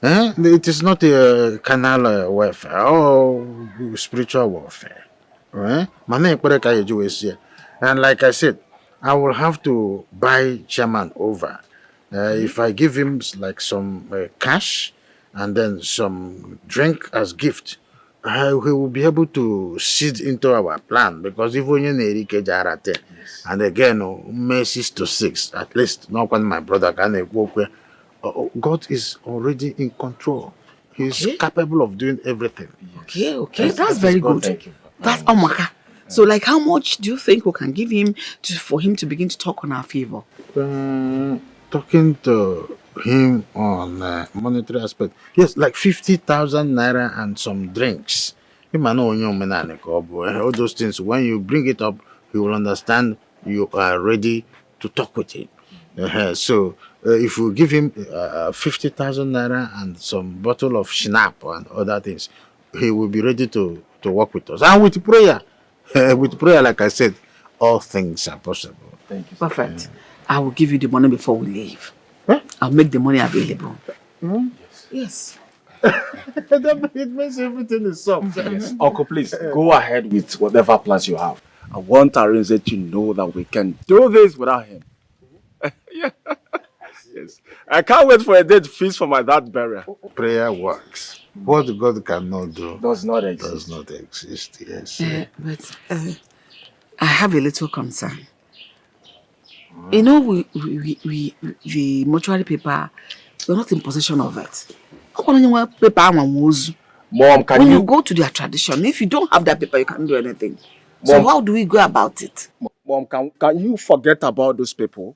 It is not a carnal warfare or spiritual warfare. Right? And like I said, I will have to buy chairman over. If I give him like some cash and then some drink as gift, he will be able to seed into our plan, because even in Erike Jarate, and again, May 6 to 6, at least not when my brother can walk where God is already in control. He's capable of doing everything. Okay, that's very good. That's Omaka. So, like, how much do you think we can give him for him to begin to talk on our favor? Talking to him on monetary aspect, yes, like 50,000 naira and some drinks. All those things, when you bring it up, he will understand you are ready to talk with him. So if we give him 50,000 naira and some bottle of schnapp and other things, he will be ready to work with us. And with prayer, like I said, all things are possible. Thank you. Perfect. I will give you the money before we leave. I'll make the money available. Yes. Yes. It makes everything is soft. Yes. Uncle, please, go ahead with whatever plans you have. I want Arinze to know that we can do this without him. Yeah. Yes. I can't wait for a date feast for my dad burial. Prayer works. What God cannot do does not exist. Does not exist, yes. But I have a little concern. You know, the mortuary paper, we're not in possession of it. Mom, when you go to their tradition, if you don't have that paper, you can't do anything. So how do we go about it? Mom, can you forget about those people?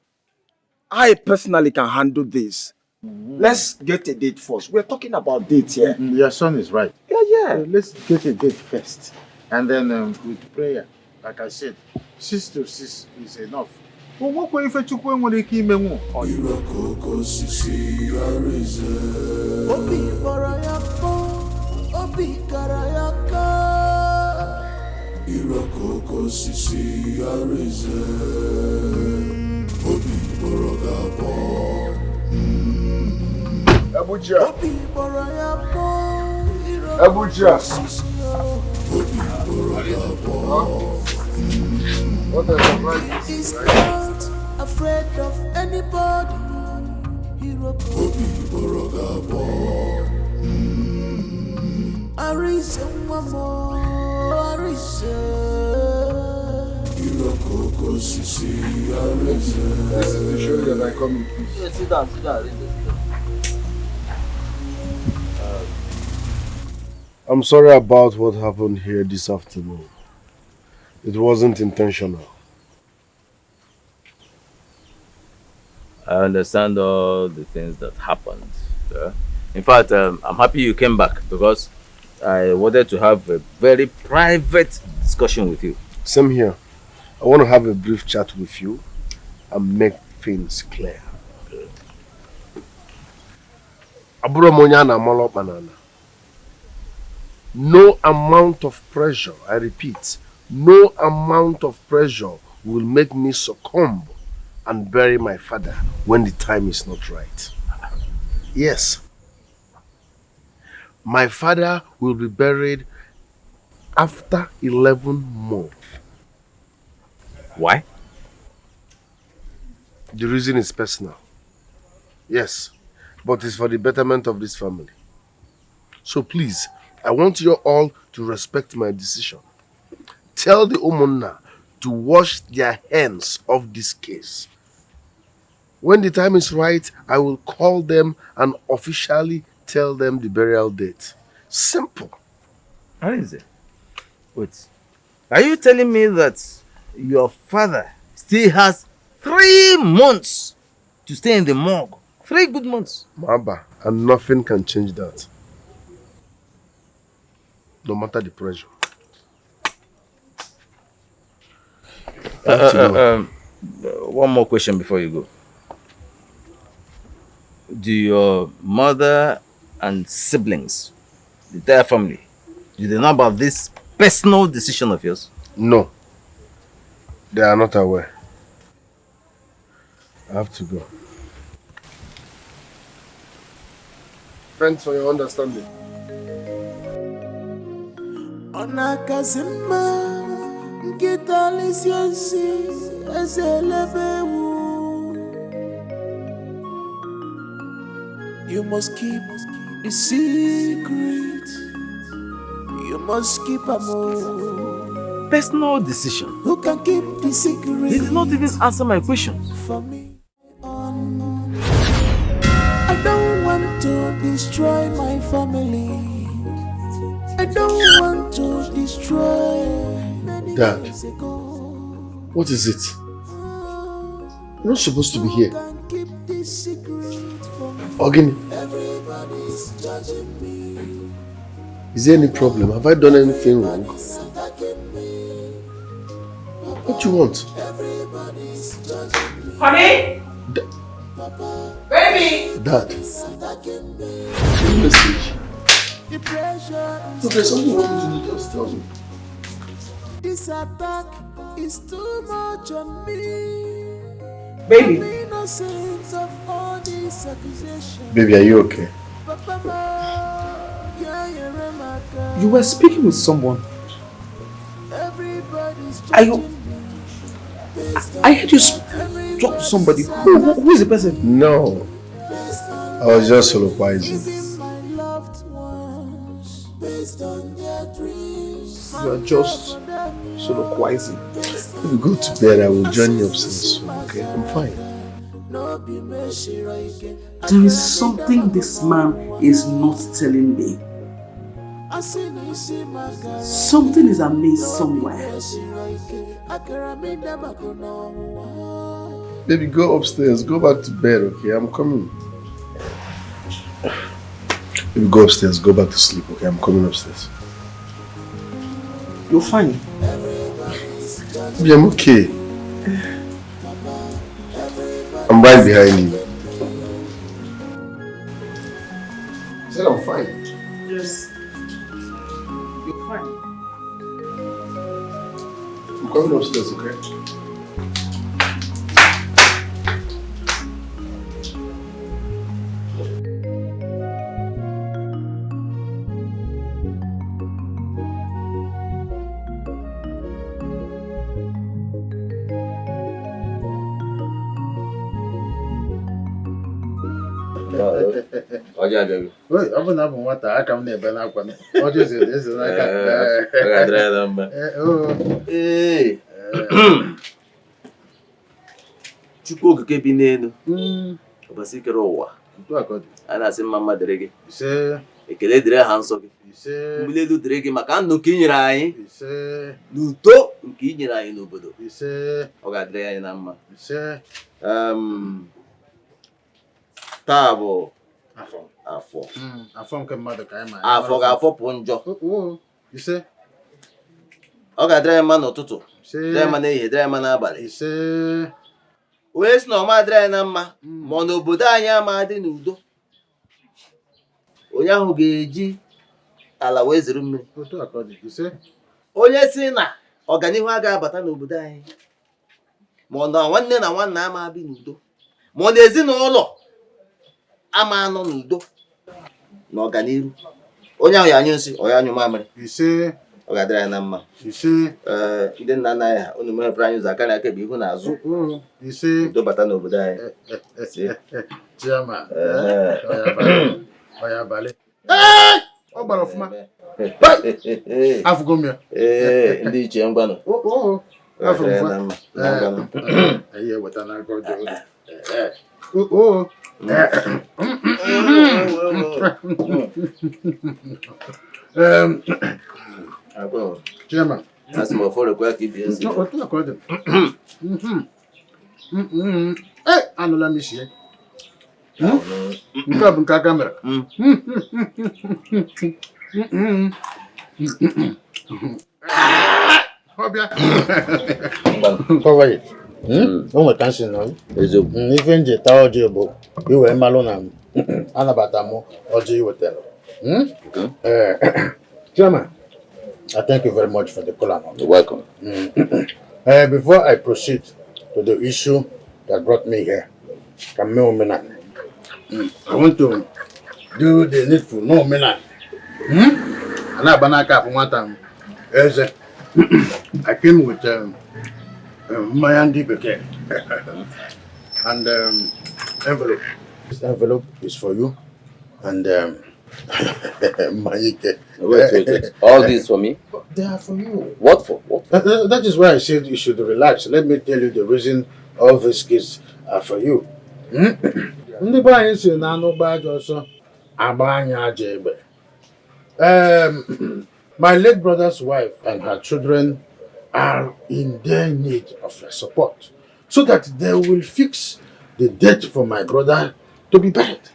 I personally can handle this. Let's get a date first. We're talking about dates here. Your son is right. Yeah. Let's get a date first. And then with prayer, like I said, 6 to 6 is enough. But what if you took one with the key memo? Irokoko sisi arize Obi borogabo Abuja Obi borogabo Abuja Obi borogabo What a surprise. He's not afraid of anybody Obi borogabo Arize mamo Irokoko sisi arize. This is to show you that I come in peace. Yeah, sit down. I'm sorry about what happened here this afternoon. It wasn't intentional. I understand all the things that happened. In fact, I'm happy you came back because I wanted to have a very private discussion with you. Same here. I want to have a brief chat with you and make things clear. No amount of pressure, I repeat, no amount of pressure will make me succumb and bury my father when the time is not right. Yes. My father will be buried after 11 months. Why? The reason is personal. Yes, but it's for the betterment of this family. So please, I want you all to respect my decision. Tell the Umunna to wash their hands of this case. When the time is right, I will call them and officially tell them the burial date. Simple. How is it? Wait. Are you telling me that your father still has 3 months to stay in the morgue? 3 good months. Maba, and nothing can change that. No matter the pressure. One more question before you go. Do your mother and siblings, the entire family, do they know about this personal decision of yours? No. They are not aware. I have to go. Thanks for your understanding. Onakazima Ngitalisionsi Ezelebewu. You must keep the secret. You must keep a more personal decision. Who can keep the secret? He did not even answer my questions. For me, I don't want to destroy my family. I don't want to destroy. Dad, what is it? You're not supposed to be here. Ogini, is there any problem? Have I done anything wrong? What do you want? Honey? Baby? Dad, your message. Look, there's something wrong with you, just tell me. This attack is too much on me. Baby. Of all these accusations. Baby, are you okay? You were speaking with someone. Are you... I heard you talk to somebody. Who is the person? No. I was just soliloquizing. You are just soliloquizing. If you go to bed, I will join you upstairs soon, okay? I'm fine. There is something this man is not telling me. Something is amiss somewhere. Baby, go upstairs. Go back to bed, okay? I'm coming. Baby, go upstairs. Go back to sleep, okay? I'm coming upstairs. You're fine. Baby, I'm okay. I'm right behind you. I said I'm fine. Yes. You're fine. I'm coming upstairs, okay? Ọjọ́ abịaghị. Ọ bụ na abụ nwata aka m na-ebe n'akwa ọjọọ eze n'aka. Ọ ga-adịrị ya na mma. Chukwu okike bi n'elu. Ọbasi kere ụwa. A na-asị mma mma dịrị gị. Ekele dịrị ha nsọ gị. Mbuli elu dịrị gị maka ndụ nke i nyere anyị. N'uto nke i nyere anyị n'obodo. Ọ ga-adịrị anyị na mma. Taa bụ afọ nke mmadụ ka anyị ma. Afọ ga-afọpụ njọ. Ọ ga-adịrị anyị mma n'ụtụtụ, dịrị anyị mma n'ehihie, dịrị anyị mma n'abalị. Onye si na ọma adịrị anyị na mma ma ọ n'obodo anyị ama dị n'udo, onye ahụ ga-eji ala wee zere mmiri. Onye si na ọganihu agaghị abata n'obodo anyị ma ọ na nwanne na nwanna ama bi n'udo, ma ọ na ezinụlọ ama anọ n'udo na ọganihu, onye ahụ ya anyụ nsị ọ ya anyụ mamịrị. Ọ ga-adịrị anyị na mma. Ndị nna nna anyị ha unu mepere anyị ụzọ aka na aka bụ ihu na azụ udo bata n'obodo anyị. Ọ gbara ọfụma. Afụgo m ya. Ndị ichie ngwanụ. Afọ mfa. Anyị eweta n'aka ọjọọ. Chairman. That's my fault. Go keep this. No, what you call them? Anula mishi. Nka bunka camera. Obia. Cover it. O can't know. Even the tower job, you were malona. Anabatamo, or you will tell. Chairman, I thank you very much for the call. You're welcome. Before I proceed to the issue that brought me here, I want to do the needful. No, Mina. And I banaka for one time. I came with my Andy Beke and envelope. This envelope is for you and wait. All these for me? They are for you. What for? That is why I said you should relax. Let me tell you the reason all these gifts are for you. My late brother's wife and her children are in their need of your support so that they will fix the date for my brother to be buried.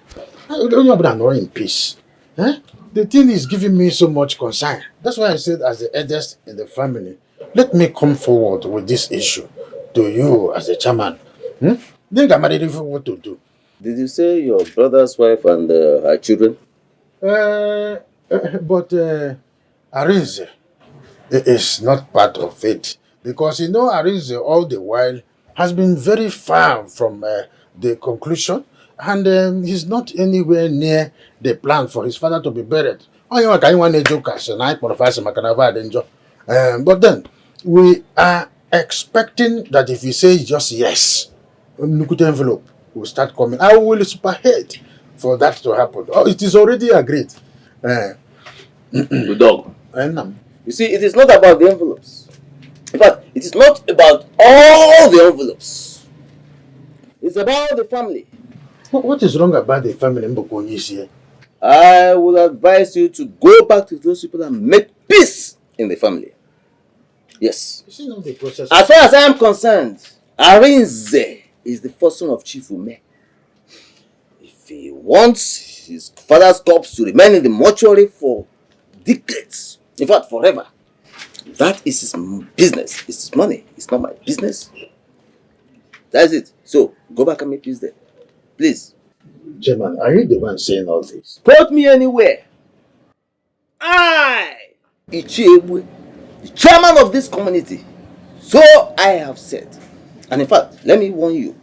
I don't know about not in peace. The thing is giving me so much concern. That's why I said, as the eldest in the family, let me come forward with this issue to you as the chairman. Think I'm ready for what to do. Did you say your brother's wife and her children? But Arinze is not part of it because Arinze all the while has been very far from the conclusion, and he's not anywhere near the plan for his father to be buried Oh, you can one joke as a night for a fast Macanava enjoy. But then we are expecting that if you say just yes, look at the envelope will start coming. I will superhead for that to happen. Oh, it is already agreed. Good dog. And You see, it is not about the envelopes. In fact, it is not about all the envelopes. It's about the family. What is wrong about the family Mbokonyis here? I would advise you to go back to those people and make peace in the family. Yes. You see now the process. As far as I am concerned, Arinze is the first son of Chief Ume. If he wants his father's corpse to remain in the mortuary for decades, in fact forever, that is his business. It's his money. It's not my business. That's it. So, go back and make peace there. Please. Chairman, are you the one saying all this? Put me anywhere. I, Ichiebwe, the chairman of this community. So I have said. And in fact, let me warn you.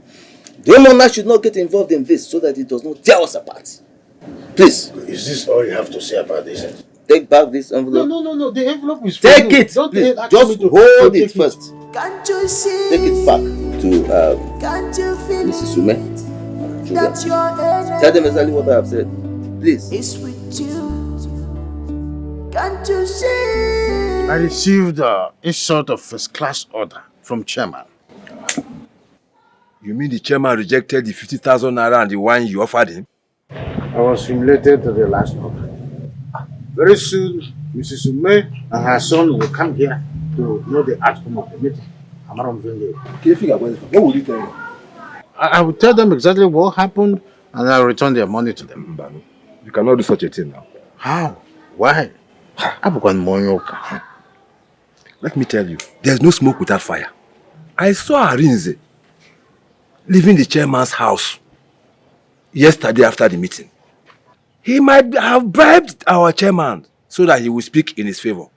The monarch should not get involved in this so that it does not tear us apart. Please. Is this all you have to say about this? Take back this envelope. No. The envelope is Take for you. it. Don't Please. ask Just me to hold take it first. Can't you see? Take it back to Can't you feel Mrs. Ume. that your energy Tell them exactly what I have said. Please. is with you? Can't you see? I received a sort of first-class order from chairman. You mean the chairman rejected the 50,000 naira and the one you offered him? I was related to the last order. Very soon, Mrs. Ume and her son will come here to know the outcome of the meeting. What will you tell them? I will tell them exactly what happened and I'll return their money to them. You cannot do such a thing now. How? Why? Let me tell you, there's no smoke without fire. I saw Arinze leaving the chairman's house yesterday after the meeting. He might have bribed our chairman so that he will speak in his favor.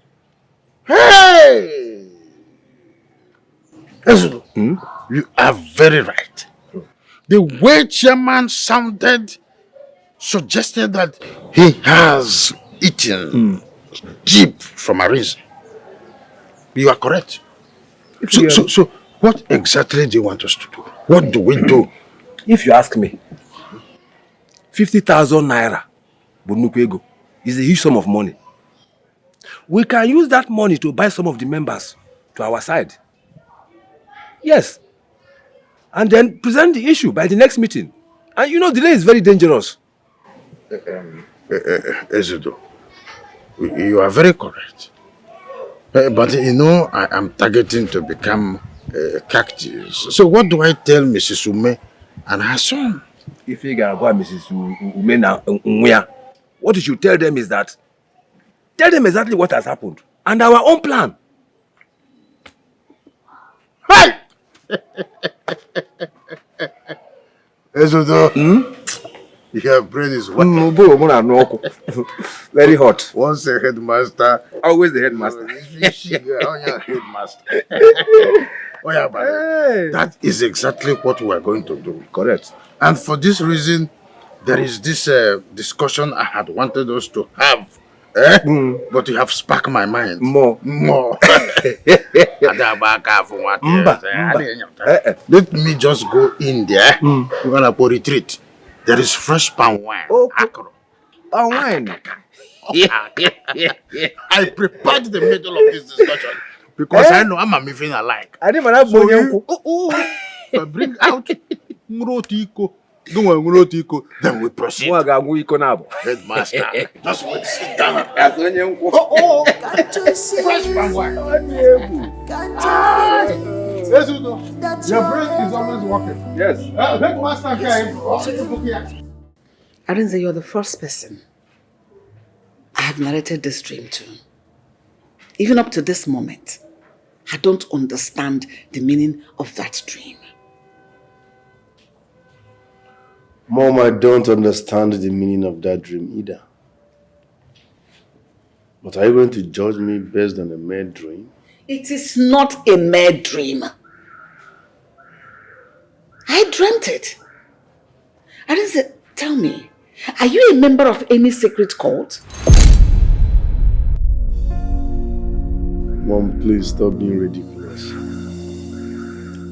Hey! Ezudo, you are very right. The way chairman sounded suggested that he has eaten jeep from Arinze. You are correct. So what exactly do you want us to do? What do we do? If you ask me, 50,000 naira Bunukwego is a huge sum of money. We can use that money to buy some of the members to our side. Yes. And then present the issue by the next meeting. And you know, delay is very dangerous. Ezudo, you are very correct. But you know, I am targeting to become a cactus. So what do I tell Mrs. Ume and her son? If you go Mrs. Ume and Umuya, what you should tell them is that, tell them exactly what has happened and our own plan. Hey! Ezudo, your brain is wet. Very hot. Once a headmaster, always the headmaster. Headmaster. Oh yeah, but that is exactly what we are going to do. Correct. And for this reason, there is this discussion I had wanted us to have. But you have sparked my mind. More. Let me just go in there. We're gonna go retreat. There is fresh palm wine. Palm wine. I prepared the middle of this discussion because I know I'm a moving alike. I didn't have money. So bring out Ngurotiko. Then we proceed. Headmaster. Just wait, sit down. Can't you see? Fresh palm wine. Can't you feel that Your brain is always working. Yes. Headmaster came. Arinze, you're the first person I have narrated this dream to. Even up to this moment, I don't understand the meaning of that dream. Mom, I don't understand the meaning of that dream either. But are you going to judge me based on a mere dream? It is not a mere dream. I dreamt it. Arinze, tell me, are you a member of any secret cult? Mom, please stop being ridiculous.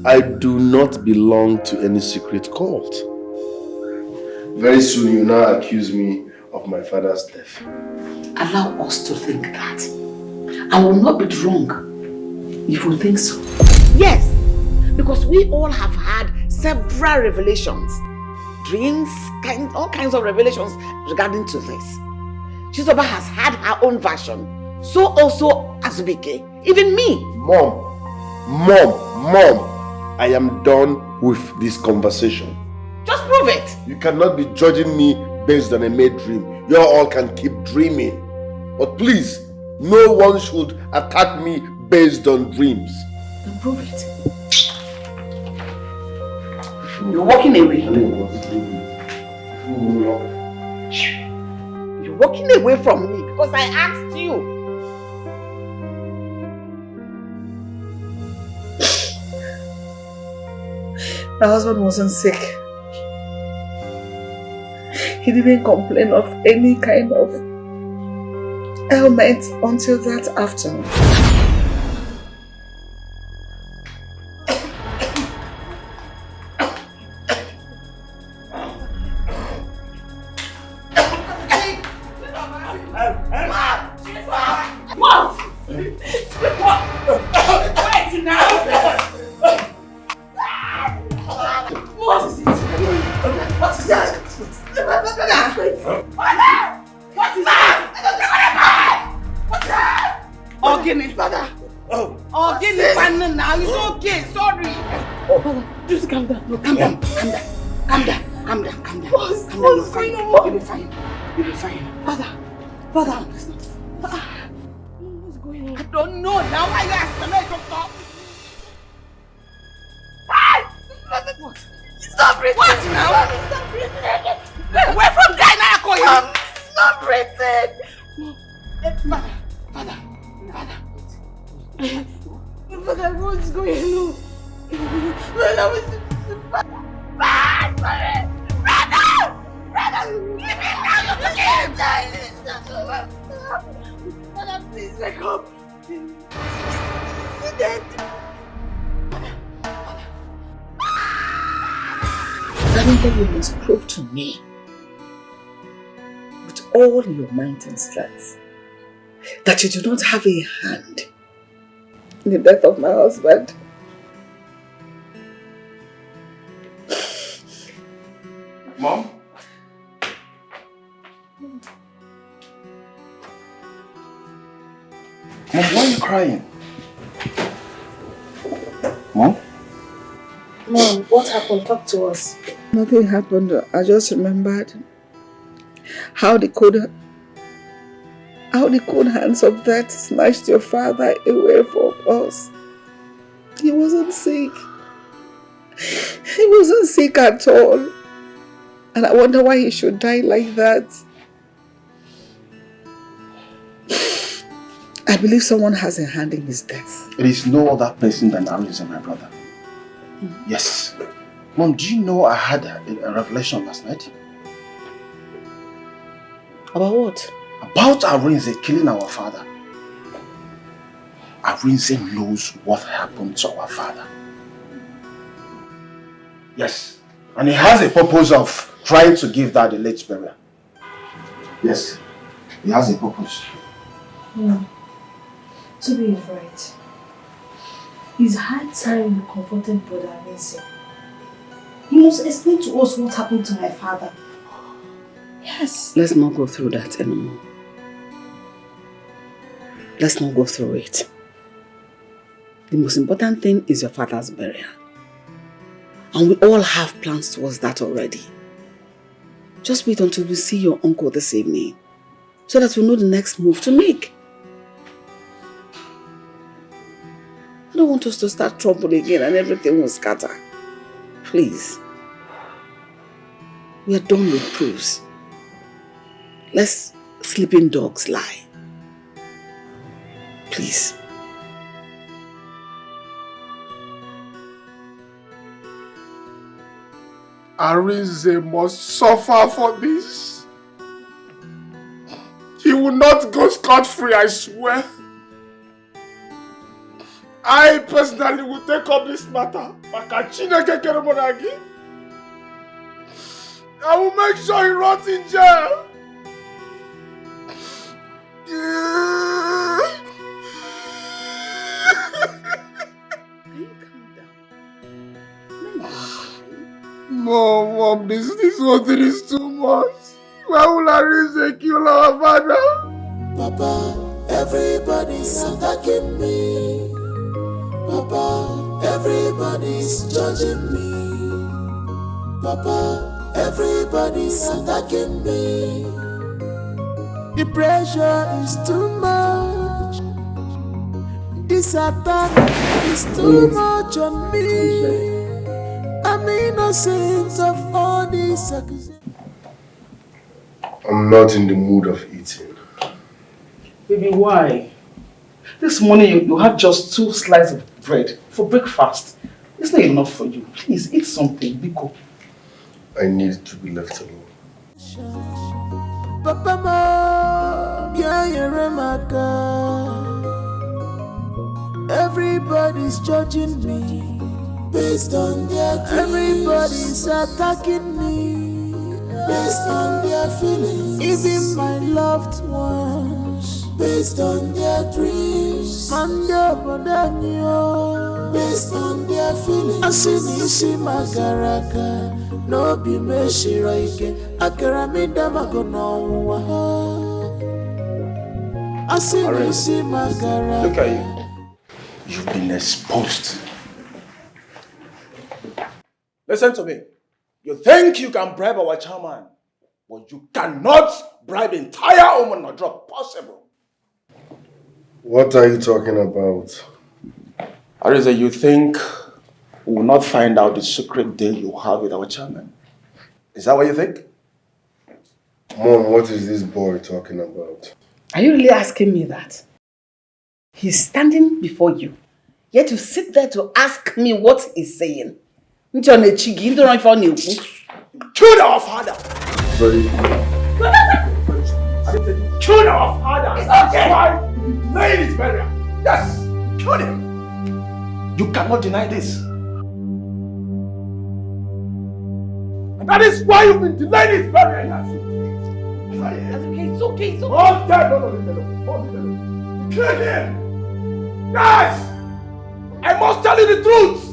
I do not belong to any secret cult. Very soon you now accuse me of my father's death. Allow us to think that. I will not be wrong if we think so. Yes, because we all have had several revelations. Dreams, all kinds of revelations regarding to this. Chizoba has had her own version. So also Azubike. Even me. Mom, I am done with this conversation. Just prove it. You cannot be judging me based on a made dream. You all can keep dreaming. But please, no one should attack me based on dreams. Then prove it. You're walking away. You're walking away from me because I asked you. My husband wasn't sick. He didn't complain of any kind of ailment until that afternoon. You must prove to me with all your might and strength that you do not have a hand in the death of my husband. Mom? Mom, why are you crying? Mom? Mom, what happened? Talk to us. Nothing happened. I just remembered how the cold hands of death snatched your father away from us. He wasn't sick. He wasn't sick at all. And I wonder why he should die like that. I believe someone has a hand in his death. It is no other person than Arinze, my brother. Yes. Mom, do you know I had a revelation last night? About what? About Arinze killing our father. Arinze knows what happened to our father. Yes. And he has a purpose of trying to give that a late burial. Yes. He has a purpose. Toby is right. It's hard time you confronted Brother Arinze. He must explain to us what happened to my father. Yes. Let's not go through that anymore. Let's not go through it. The most important thing is your father's burial. And we all have plans towards that already. Just wait until we see your uncle this evening, so that we'll know the next move to make. I don't want us to start trouble again and everything will scatter. Please. We are done with proofs. Let's sleeping dogs lie. Please. Arinze must suffer for this. He will not go scot-free, I swear. I personally will take up this matter. I will make sure he rots in jail. Mom, this whole thing is too much. Why will Arinze kill our father? Papa, everybody's attacking me. Papa, everybody's judging me. Papa, everybody's attacking me. The pressure is too much. This attack is too much on me. I'm innocent of all these accusations. I'm not in the mood of eating. Baby, why? This morning you have just 2 slices of bread for breakfast. It's not enough for you. Please eat something, Biko. I need to be left alone. Papa, Mom, yeah, everybody's judging me based on their dreams. Everybody's attacking me based on their feelings. Even my loved ones based on their dreams. Based on their feelings. Asinisi magaraka no be meshiraike akaramida magonowa. Asinisi magaraka. Look at you. You've been exposed. Listen to me. You think you can bribe our chairman, but you cannot bribe entire Oman drop. Possible. What are you talking about? Ariza, you think we will not find out the secret deal you have with our chairman? Is that what you think? Mom, what is this boy talking about? Are you really asking me that? He's standing before you, yet you sit there to ask me what he's saying. Kill our father! Very Kill our father! It's okay! Why? Lay his burial! Yes! Kill him! You cannot deny this. And that is why you've been delaying his burial! Yes! It's okay, it's okay. Hold that! No, hold it. Kill him! Yes! I must tell you the truth!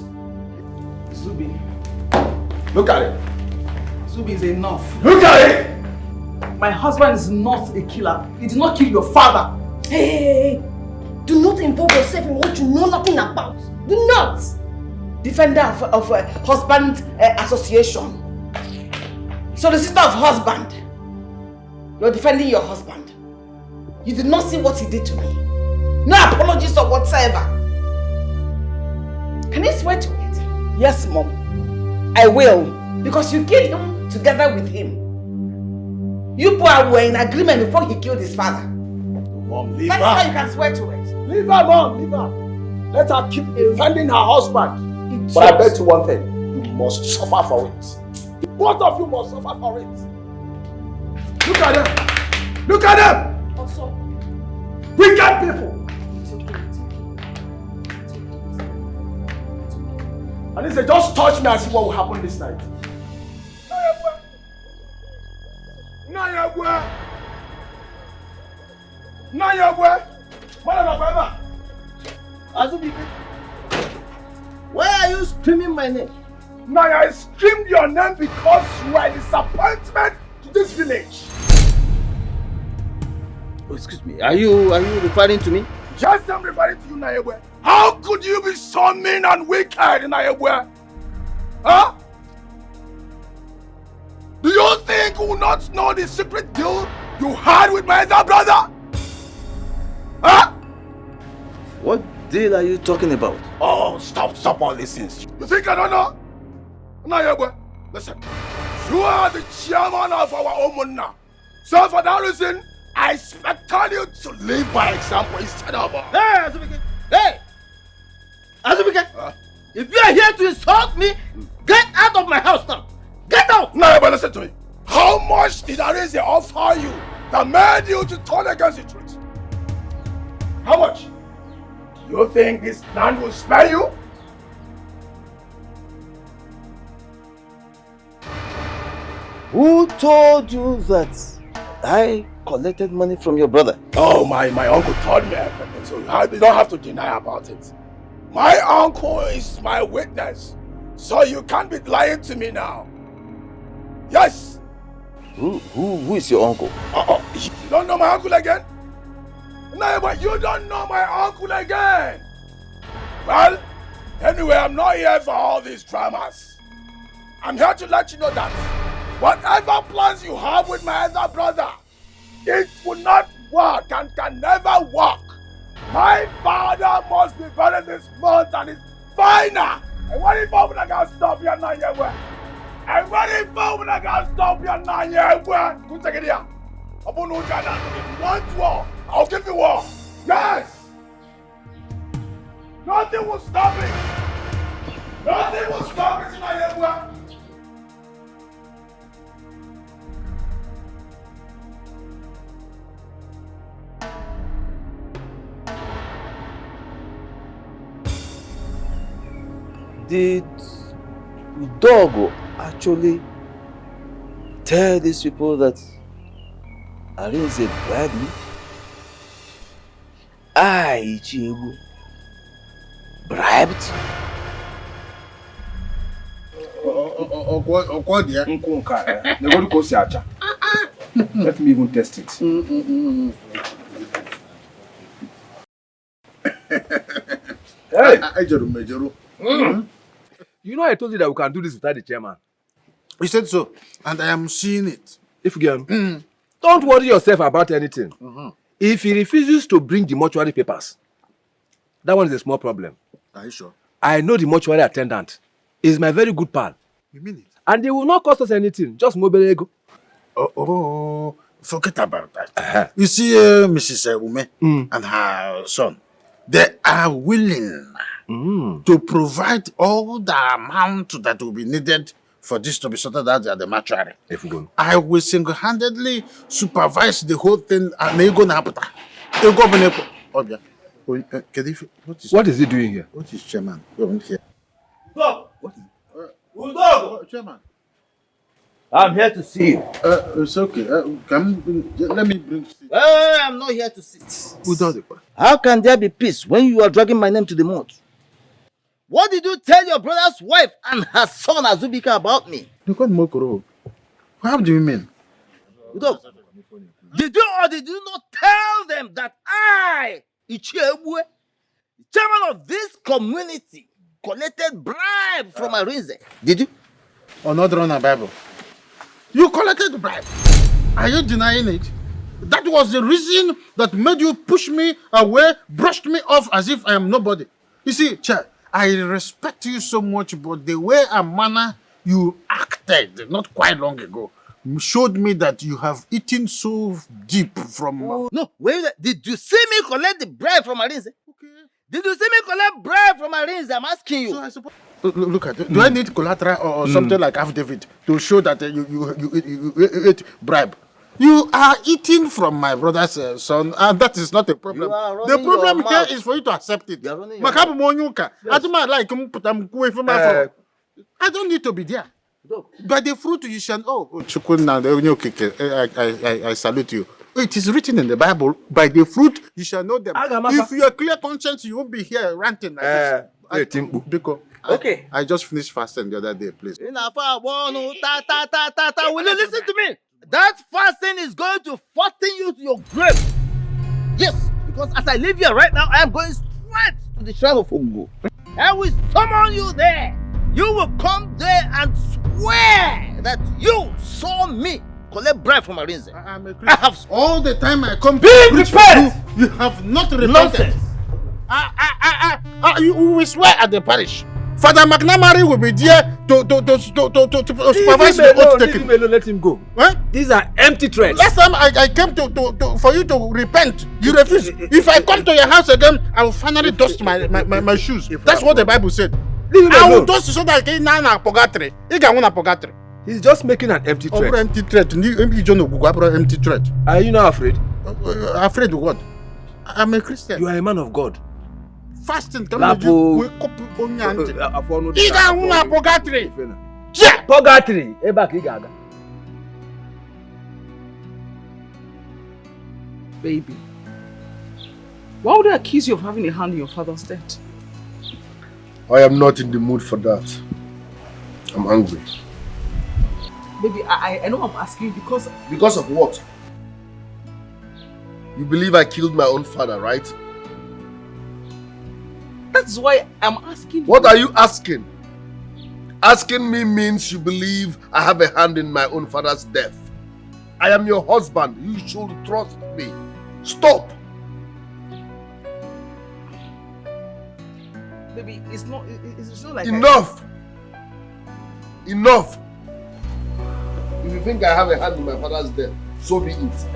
Zubi, Look at it! Zubi is enough. Look at it! My husband is not a killer. He did not kill your father. Hey, do not involve yourself in what you know nothing about. Do not. Defender of husband association. Solicitor of husband. You're defending your husband. You did not see what he did to me. No apologies or whatsoever. Can you swear to it? Yes, Mom. I will. Because you killed him together with him. You people were in agreement before he killed his father. Mom, leave her. That's how you can swear to it. Leave her, Mom, leave her. Let her keep defending her husband. But I bet you one thing. You must suffer for it. Both of you must suffer for it. Look at them. Look at them. Also, wicked people. And they say, just touch me and see what will happen this night. Why are you screaming my name? Naya, I screamed your name because you are a disappointment to this village. Oh, excuse me, are you referring to me? Yes, I'm referring to you, Nayabwe. How could you be so mean and wicked, Nayabwe? Huh? Do you think you will not know the secret deal you had with my elder brother? Huh? What deal are you talking about? Oh, stop all these things. You think I don't know? Nayabwe, listen. You are the chairman of our Omun now. So for that reason, I expect you to live by example instead of... Hey, Azubike! Hey! Azubike! If you are here to insult me, get out of my house now! Get out! No, but listen to me. How much did Arinze offer you that made you to turn against the truth? How much? Do You think this land will spare you? Who told you that I collected money from your brother? Oh, my uncle told me everything, so you don't have to deny about it. My uncle is my witness, so you can't be lying to me now. Yes. Who is your uncle? You don't know my uncle again? No, but you don't know my uncle again. Well, anyway, I'm not here for all these dramas. I'm here to let you know that whatever plans you have with my elder brother, it will not work and can never work. My father must be buried this month and it's final. And what if I can stop you now? And what if I can stop you now? Good take it here. If you want war, I'll give you war. Yes! Nothing will stop it. Nothing will stop it tonight. Did Udogo actually tell these people that Arinze bribed me? I, Ichiegu, bribed? Let me even test it. Hey! You know I told you that we can do this without the chairman. You said so, and I am seeing it. If you can, don't worry yourself about anything. If he refuses to bring the mortuary papers, that one is a small problem. Are you sure? I know the mortuary attendant. He's my very good pal. You mean it? And they will not cost us anything, just mobile ego. Forget about that. You see, Mrs. Ume and her son, they are willing to provide all the amount that will be needed for this to be sorted out at the mortuary. I will single-handedly supervise the whole thing and they go na happen. What is he doing here? What is chairman? Here. Stop! What is Udogo! Chairman. I'm here to see you. It's okay. Let me bring seat. I'm not here to sit. Udogo. How can there be peace when you are dragging my name to the mud? What did you tell your brother's wife and her son Azubika about me? How do you mean? Udogo, did you or did you not tell them that I, Ichiebue, the chairman of this community, collected bribe from Arinze? Did you? Or not run a Bible? You collected bribe. Are you denying it? That was the reason that made you push me away, brushed me off as if I am nobody. You see, Chair, I respect you so much, but the way and manner you acted not quite long ago showed me that you have eaten so deep from... No, wait, did you see me collect the bribe from Arinze? Okay. Did you see me collect bribe from Arinze? I'm asking you. So I suppose... Look at it. Do I need collateral or something like affidavit to show that you ate bribe? You are eating from my brother's son, and that is not a problem. The problem here is for you to accept it. I don't need to be there. By the fruit you shall... I salute you. It is written in the Bible, by the fruit you shall know them. If you are clear conscience, you won't be here ranting like this. Okay. I just finished fasting the other day, please. Will you listen to me? That fasting is going to fasten you to your grave. Yes, because as I live here right now, I am going straight to the shrine of Ungo. I will summon you there. You will come there and swear that you saw me collect bribe from Arinze. I have all the time I come to preach you have not repented. You will swear at the parish. Father McNamara will be there to supervise the oath taking. Let him go. What? These are empty threats. Last time I came for you to repent, you refused. If I come to your house again, I will finally dust my shoes. That's what the Bible said. I will dust so that I can He's just making an empty threat. Empty threat. Empty threat. Are you not afraid? Afraid of what? I'm a Christian. You are a man of God. fasting. Lapo. Iga una purgatory. Yeah, purgatory. Eba kigaga. Baby, why would I accuse you of having a hand in your father's death? I am not in the mood for that. I'm angry. Baby, I know I'm asking you because... Because of what? You believe I killed my own father, right? That's why I'm asking you. What are you asking? Asking me means you believe I have a hand in my own father's death. I am your husband. You should trust me. Stop! Baby, it's not like... Enough! Enough! If you think I have a hand in my father's death, so be it.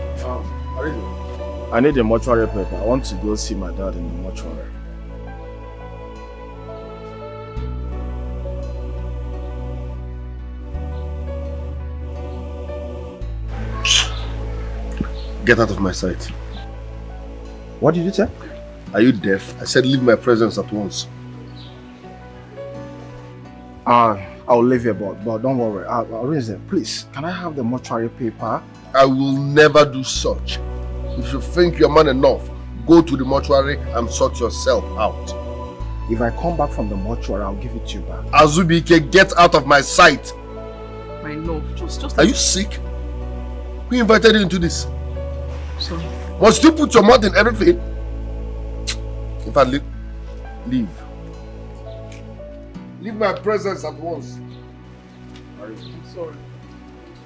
I need a mortuary paper. I want to go see my dad in the mortuary. Get out of my sight. What did you say? Are you deaf? I said leave my presence at once. I'll leave here, but don't worry. I'll raise it. Please, can I have the mortuary paper? I will never do such. If you think you're man enough, go to the mortuary and sort yourself out. If I come back from the mortuary, I'll give it to you back. Azubike, get out of my sight. I know. Just. Are you sick? Who invited you into this? Sorry. Must you put your mouth in everything? In fact, leave. Leave my presence at once. I'm sorry.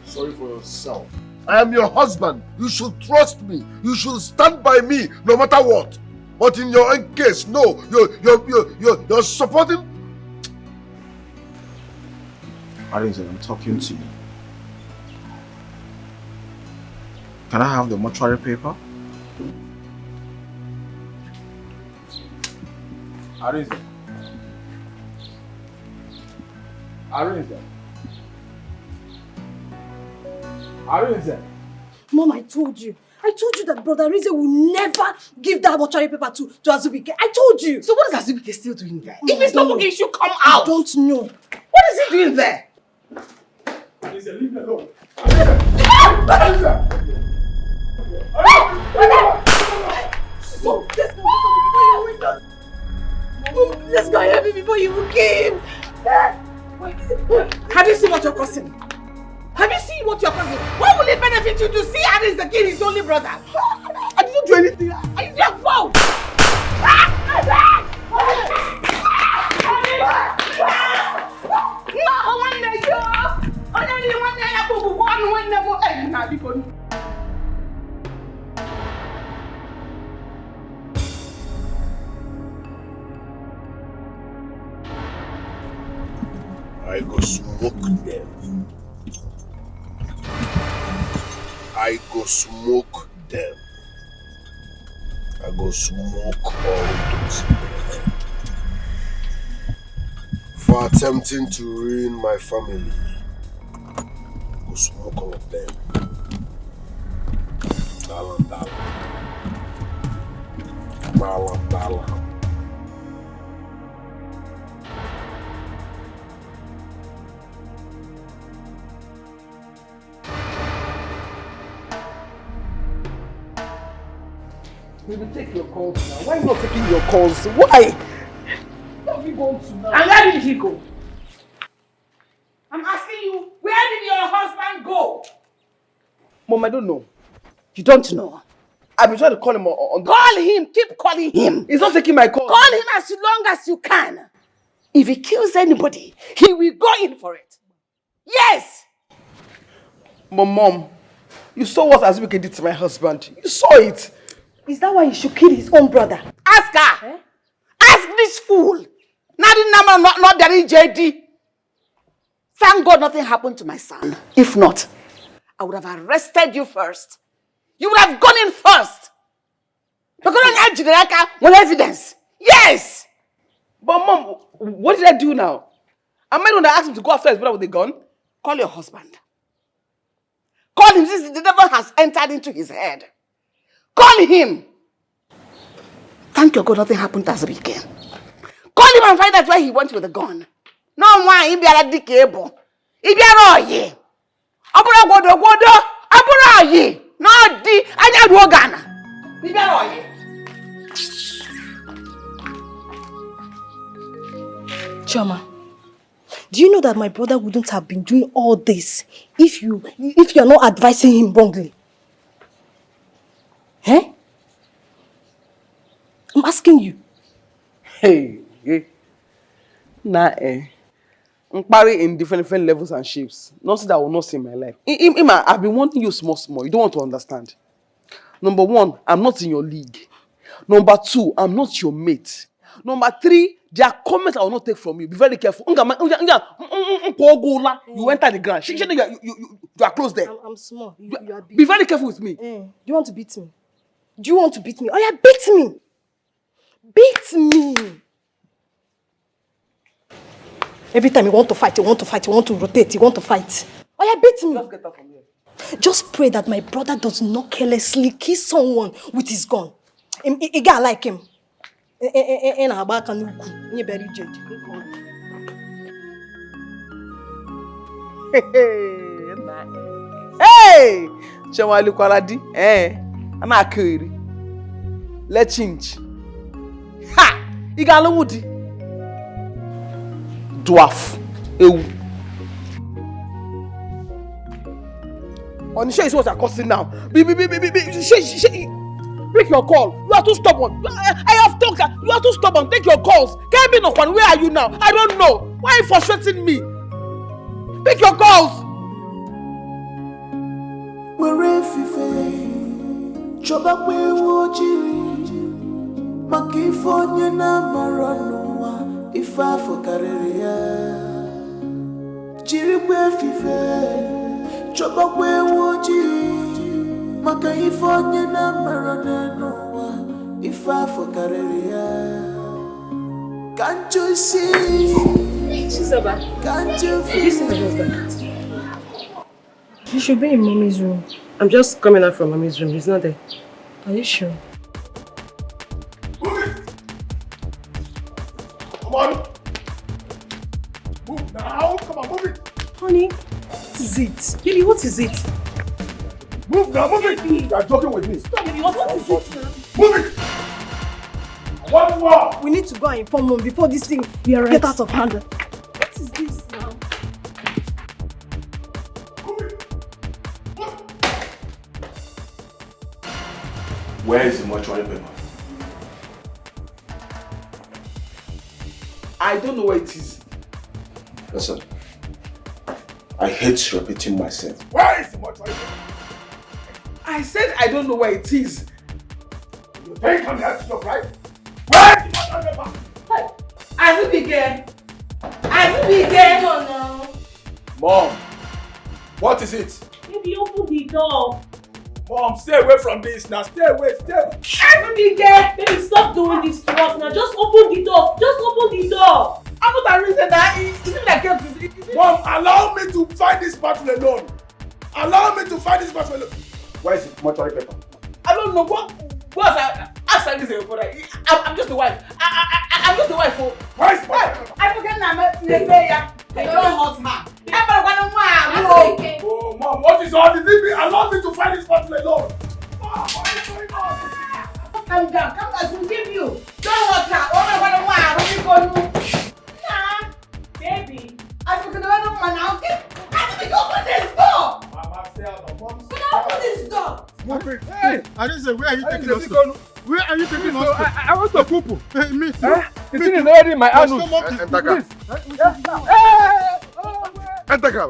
Sorry for yourself. I am your husband. You should trust me. You should stand by me no matter what. But in your own case, no. You're supporting. Arinze, I'm talking to you. Can I have the mortuary paper? Arinze. Arinze. Mom, I told you that Brother Arinze will never give that mortuary paper to Azubike. I told you. So what is Azubike still doing there? If it's not working, it should come out. I don't know. What is he doing there? Arinze, leave me alone. Let's go help me before you came. Have you seen what you're causing? Have you seen what you're causing? What will it benefit you to see Arinze kill his only brother? I didn't do anything. It's your fault. I go smoke them. I go smoke them. I go smoke all those men for attempting to ruin my family. I go smoke all of them. Dalan. Dalan. We will take your calls now. Why are you not taking your calls? Why? Where have you gone to now? And where did he go? I'm asking you, where did your husband go? Mom, I don't know. You don't know? I've been trying to call him on the... Call him! Keep calling him! He's not taking my call. Call him as long as you can. If he kills anybody, he will go in for it. Yes! Mom, you saw what Azubike did to my husband. You saw it. Is that why he should kill his own brother? Ask her! Eh? Ask this fool! Not Daddy JD. Thank God nothing happened to my son. If not, I would have arrested you first. You would have gone in first. Because I have with evidence. Yes! But Mom, what did I do now? Am I the one that asked him to go after his brother with a gun? Call your husband. Call him since the devil has entered into his head. Call him. Thank your God nothing happened as weekend. Call him and find out where he went with the gun. No one, he be a decable. He be a roy. Abura godo. Abura ye. No di. Anya duogana. He be a roy. Choma, do you know that my brother wouldn't have been doing all this if you're not advising him wrongly? Eh? I'm asking you. Hey. I'm partying in different levels and shapes. Nothing that I will not see in my life. Ima, I've been wanting you small. You don't want to understand. Number 1, I'm not in your league. Number 2, I'm not your mate. Number 3, there are comments I will not take from you. Be very careful. You enter the ground. You are close there. I'm small. You are big. Be very careful with me. Do you want to beat me? Do you want to beat me? Oh yeah, beat me! Beat me! Every time you want to fight, you want to rotate, you want to fight. Oh yeah, beat me! Just get out from here. Just pray that my brother does not carelessly kill someone with his gun. A guy like him. Hey! Chewali Kwaladi. I'm a curry. Let's change. Ha! Igalawudi. Dwarf. Ewu. Onisha is what I'm cussing now. Pick your call. You are too stubborn. I have talked. You are too stubborn. Take your calls. Can't be no one. Where are you now? I don't know. Why are you frustrating me? Pick your calls. Makifonye na maranua ifa fokareria Jiribwe fife Chobakwe woji Makifonye na maranua ifa fokareria Can't you see? Chisaba, Can't you feel? You should be in mommy's room. I'm just coming out from mommy's room. He's not there. Are you sure? Come on. Move now. Come on, move it. Honey, what is it? Baby, what is it? Move now, move it. You are joking with me. Stop, baby. What is it now? Move it. One more. We need to go and inform mom before this thing get out of hand. What is this now? Where is the mortuary paper? I don't know where it is. Listen, I hate repeating myself. Where is the mortuary paper? I said I don't know where it is. You think I'm here to stop, right? Where is the mortuary paper? Azubike! No. Mom, what is it? Baby, open the door. Mom, stay away from this now. Stay away. Azubike! Baby, stop doing this to us now. Just open the door. I'm not a reason that isn't like it. Mom, allow me to find this battle alone. Where is the mortuary paper? I don't know what outside this brother. I'm just the wife. I'm just the wife for. Where is the mortuary paper? I forget now. I don't hurt her. Oh, Mom, what is all this? Allow me to find this battle alone. Mom, what is going on? Calm down. We'll give you. Don't hurt her. Baby. I forget now. Open this door. Mama, stay out of Mom. Open this door. Hey, Arinze, where are you taking us to? Where are you taking us to? I want to poop. Hey, me. It's in already in my anus. Enter car. Enter car.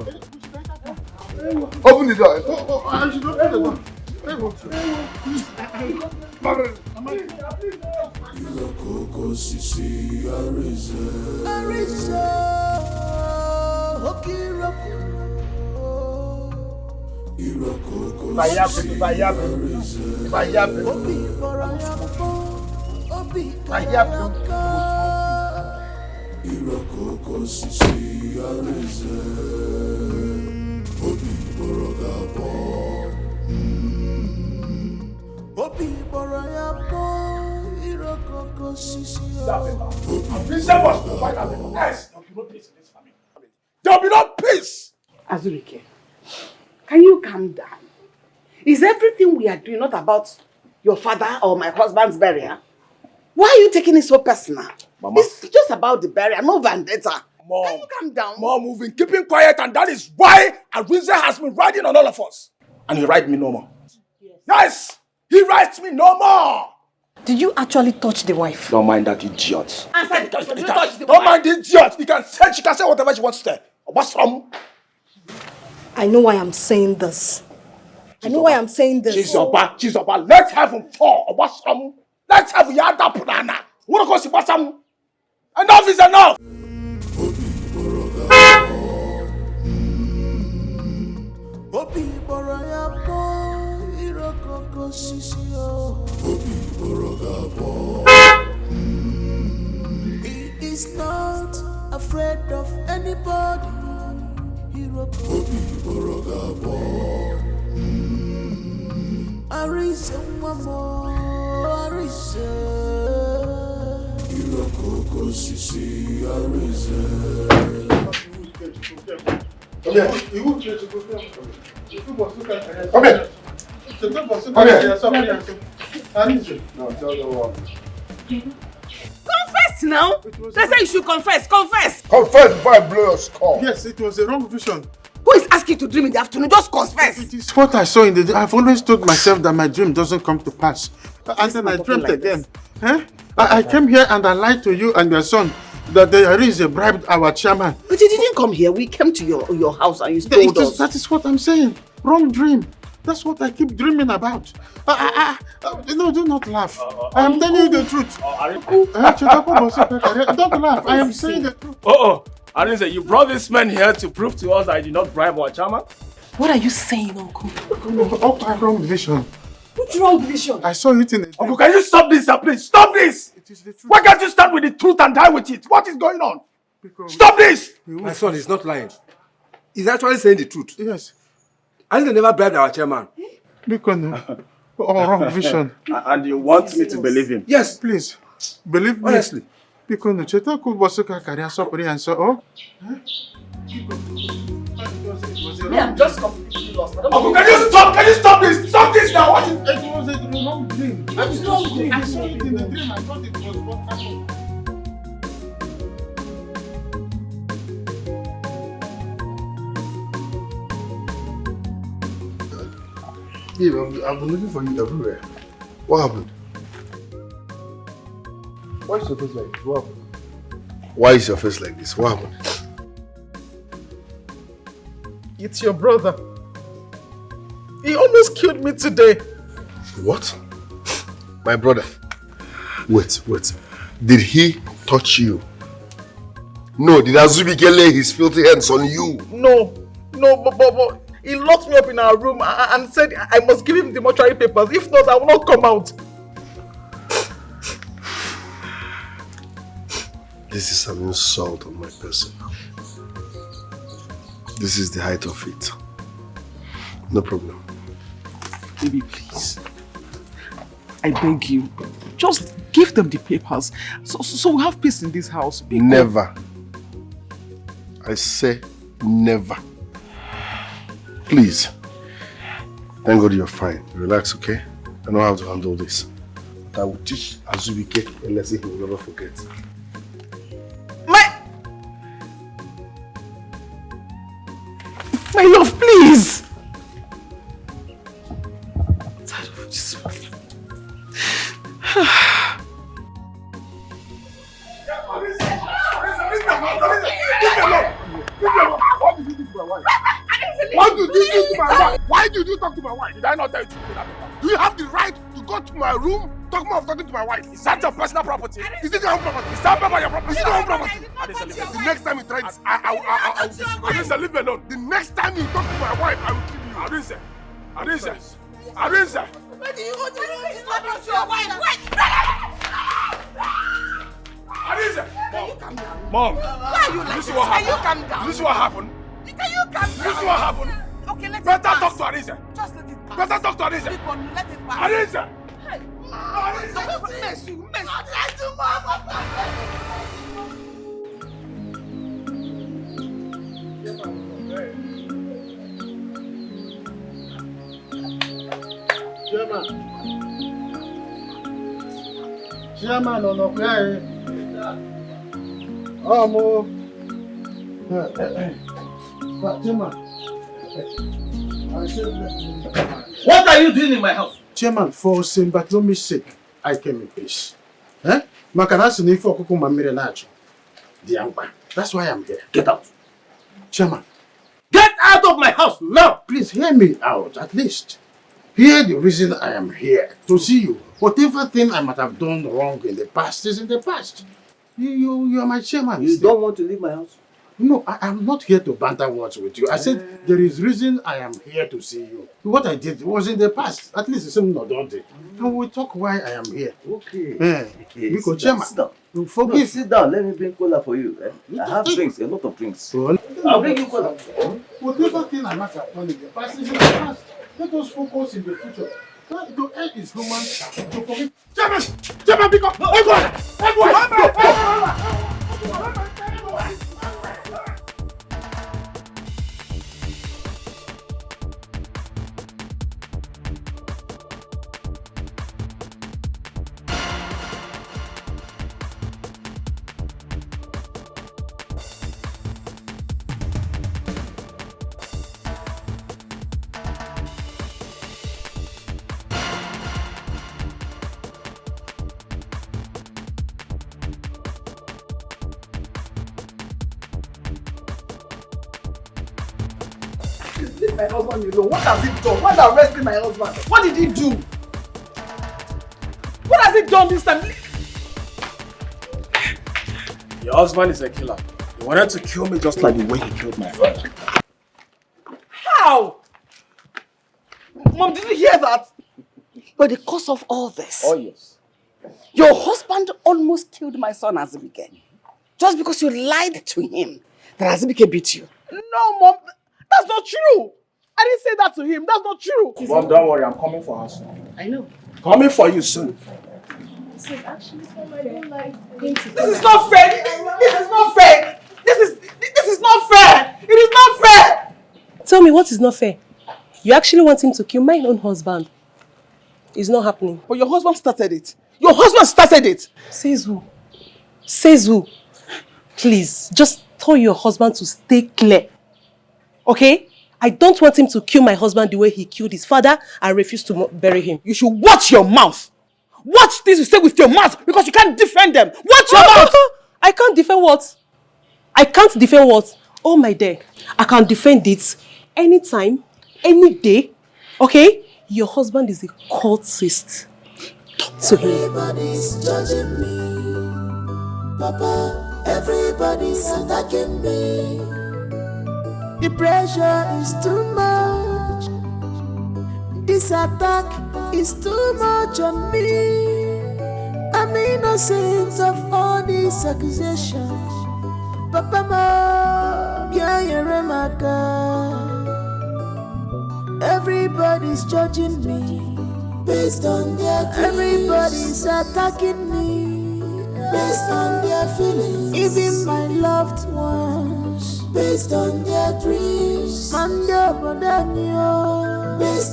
Open the door. Oh, I should open the door. Irokoko sisi Arinze Okiroko Irokoko sisi Arinze Obi Borayako Obi Borayako Irokoko sisi Arinze Obi Borayako Obi Borayako Iroko There will be no peace. Azurike, can you calm down? Is everything we are doing not about your father or my husband's burial? Why are you taking it so personal? Mama. It's just about the burial, no vendetta. Mom, can you calm down? Mom, we've been keeping quiet, and that is why Arinze has been riding on all of us. And he rides me no more. Yes, he rides me no more. Did you actually touch the wife? Don't mind that idiot. Answer the question. Did you touch the Don't mind the idiot. She can say whatever she wants to say. What's wrong? I know why I'm saying this. She's about. Let's have him fall. What's wrong? Let's have Yada Purana. What goes to Basam? Enough is enough. He is not afraid of anybody. Arise, mama, arise. Irokoko sisi, arise. Come here. No, tell the one. Confess now. They say you should confess. Confess. Confess before I blow your skull. Yes, it was a wrong vision. Who is asking you to dream in the afternoon? Just confess. It is what I saw in the day. I've always told myself that my dream doesn't come to pass. And then I dreamt like again. Huh? I came here and I lied to you and your son that there is a bribe our chairman. But you didn't come here. We came to your house and you told us. That is what I'm saying. Wrong dream. That's what I keep dreaming about. No, do not laugh. I am telling you the truth. Don't laugh. I am saying the truth. Arinze, you brought this man here to prove to us that I did not bribe our chairman? What are you saying, Uncle? Wrong vision. Which wrong vision? I saw it in the... Uncle, can you stop this, please? Stop this! It is the truth. Why can't you start with the truth and die with it? What is going on? Stop this! My son is not lying. He's actually saying the truth. Yes. Arinze never bribed our chairman. Wrong vision. And you want me to believe him? Yes. Please. Believe me. Honestly. Because no cheta could bosuka career supper and so I'm just completely lost. Uncle, can you stop? Can you stop this? Stop this now! What is... It was a wrong dream. I saw it in the dream. I thought it was what happened. I've been looking for you everywhere. What happened? Why is your face like this? What happened? Why is your face like this? What happened? It's your brother. He almost killed me today. What? My brother? Wait. Did he touch you? No, did Azubike lay his filthy hands on you? No, but he locked me up in our room and said I must give him the mortuary papers. If not, I will not come out. This is an insult on my person. This is the height of it. No problem. Baby, please. I beg you. Just give them the papers. So we have peace in this house. Never. I say never. Please. Thank God you're fine. Relax, okay? I know how to handle this. But I will teach Azubike a lesson he will never forget. My love, please! I'm tired of this. Why did you talk to my wife? Did I not tell you to do that? Do you have the right to go to my room, talk more of talking to my wife? Is that your personal property? Is it your own property? Is that your property? Is it your own property? The next time you try this, I will leave me alone. The next time you talk to my wife, I will kill you. Arinze! Where do you go to do this? What is your wife? Arinze! Can you calm down? Mom! Why are you like This this? is what Can you happened. calm down? This is what happened. Can you calm down? This is what happened. Okay, let it Better pass. talk to Arinze. Just let it pass. Better talk to Arinze. Let it pass. Arinze! Hey, Chairman, on the oh, mo. What are you doing in my house? Chairman, for St. Bartholomew's sake, I came in peace. Eh? Makanasi ni for kuku mamire nacho. That's why I'm here. Get out. Chairman. Get out of my house now! Please hear me out, at least. Hear the reason I am here, to see you. Whatever thing I might have done wrong in the past is in the past. You are my chairman. You don't want to leave my house? No, I am not here to banter words with you. I said there is reason I am here to see you. What I did was in the past. At least it's not done. And we'll talk why I am here. Okay. You go, chairman. Sit down. Forgive. No, sit down. Let me bring cola for you. I have drinks, a lot of drinks. I'll bring you cola. Whatever thing I might have done in the past is in the past. Let us focus in the future. The end is human. To forgive. Chairman, pick up. Leave my husband alone. What has he done? Why are you arresting my husband? What did he do? What has he done this time? Your husband is a killer. He wanted to kill me just like the way he killed my father. How? Mom, did you hear that? But the cause of all this. Oh, yes. Your husband almost killed my son Azubike. Just because you lied to him that Azubike beat you. No, Mom. That's not true. I didn't say that to him. That's not true. Mom, don't worry. I'm coming for her soon. I know. Coming for you soon. This is not fair. This is not fair. This is not fair. It is not fair. Tell me what is not fair. You actually want him to kill my own husband. It's not happening. But your husband started it. Your husband started it. Says who? Says who? Please, just tell your husband to stay clear. Okay? I don't want him to kill my husband the way he killed his father. I refuse to bury him. You should watch your mouth. Watch things you say with your mouth because you can't defend them. Watch your mouth. I can't defend what? I can't defend what? Oh my day. I can defend it anytime, any day. Okay? Your husband is a cultist. Talk to him. Everybody's judging me. Papa, everybody's attacking me. The pressure is too much. This attack is too much on me. I'm innocent of all these accusations. Papa, ma, yeah, you're my God. Everybody's judging me based on their dreams. Everybody's attacking me based on their feelings. Even my loved ones based on their dreams. Based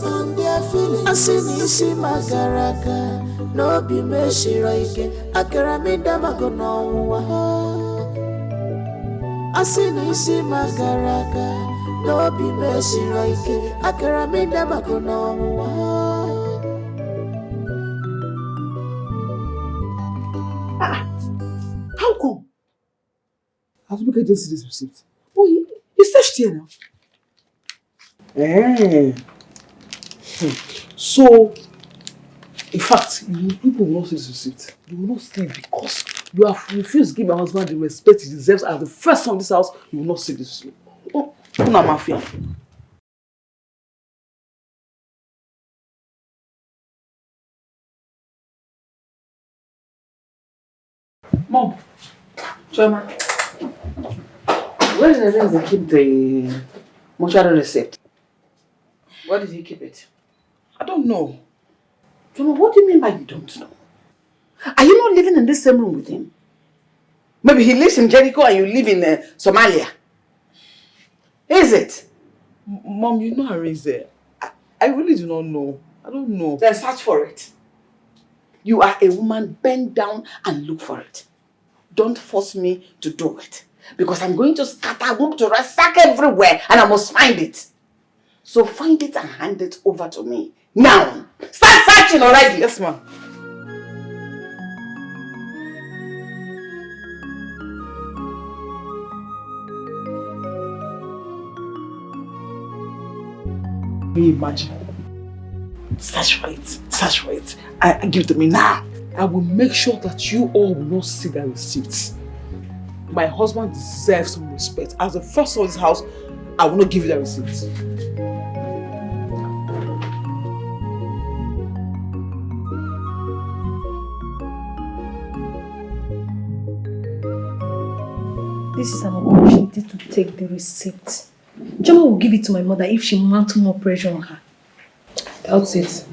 on their feelings. Asinisi magaraka no be meshiroike akaramida magonowa. Asinisi magaraka no be meshiroike akaramida magonowa. How come? I've looked at this receipt. Oh, you searched here now. So, in fact, people will not see this receipt. You will not see it because you have refused to give my husband the respect he deserves as the first son in this house. You will not see this receipt. Oh, una mafia. Mom, Chairman, where is the things they keep the mortuary receipt? Where did he keep it? I don't know. Choma, what do you mean by you don't know? Are you not living in the same room with him? Maybe he lives in Jericho and you live in Somalia. Is it? Mom, you know Arinze. I really do not know. I don't know. Then search for it. You are a woman, bend down and look for it. Don't force me to do it. Because I'm going to scatter, I'm going to ransack everywhere and I must find it. So find it and hand it over to me. Now! Start searching already! Yes, ma'am. Can you imagine? Search for it. Search for it. I give it to me now. I will make sure that you all will not see that receipt. My husband deserves some respect. As the first of this house, I will not give you that receipt. This is an opportunity to take the receipt. Joma will give it to my mother if she mounts more pressure on her. I doubt it.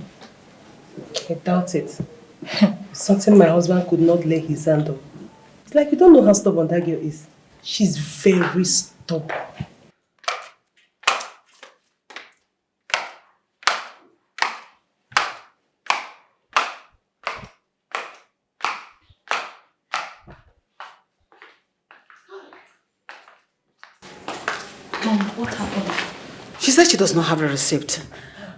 I doubt it. Something my husband could not lay his hand on. It's like you don't know how stubborn that girl is. She's very stubborn. Mom, what happened? She said she does not have a receipt.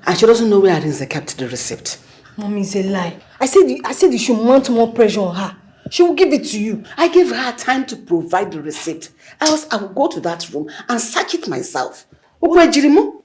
And she doesn't know where Arinze kept the receipt. Mom, it's a lie. I said you should mount more pressure on her. She will give it to you. I gave her time to provide the receipt. Else I will go to that room and search it myself. Mom,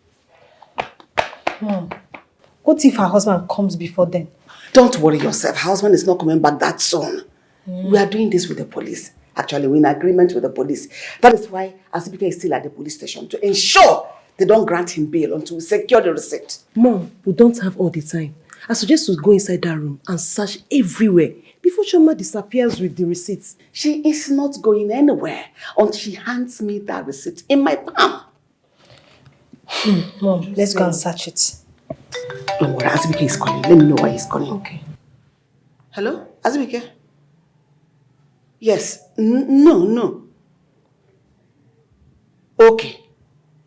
what if her husband comes before then? Don't worry yourself. Her husband is not coming back that soon. We are doing this with the police. Actually, we're in agreement with the police. That is why Asibika is still at the police station to ensure they don't grant him bail until we secure the receipt. Mom, we don't have all the time. I suggest we go inside that room and search everywhere before Choma disappears with the receipts. She is not going anywhere until she hands me that receipt in my palm. Mom, let's go and search it. Don't worry, Asibike is calling. Let me know why he's calling. Okay. Hello? Asibike? Yes. No. Okay.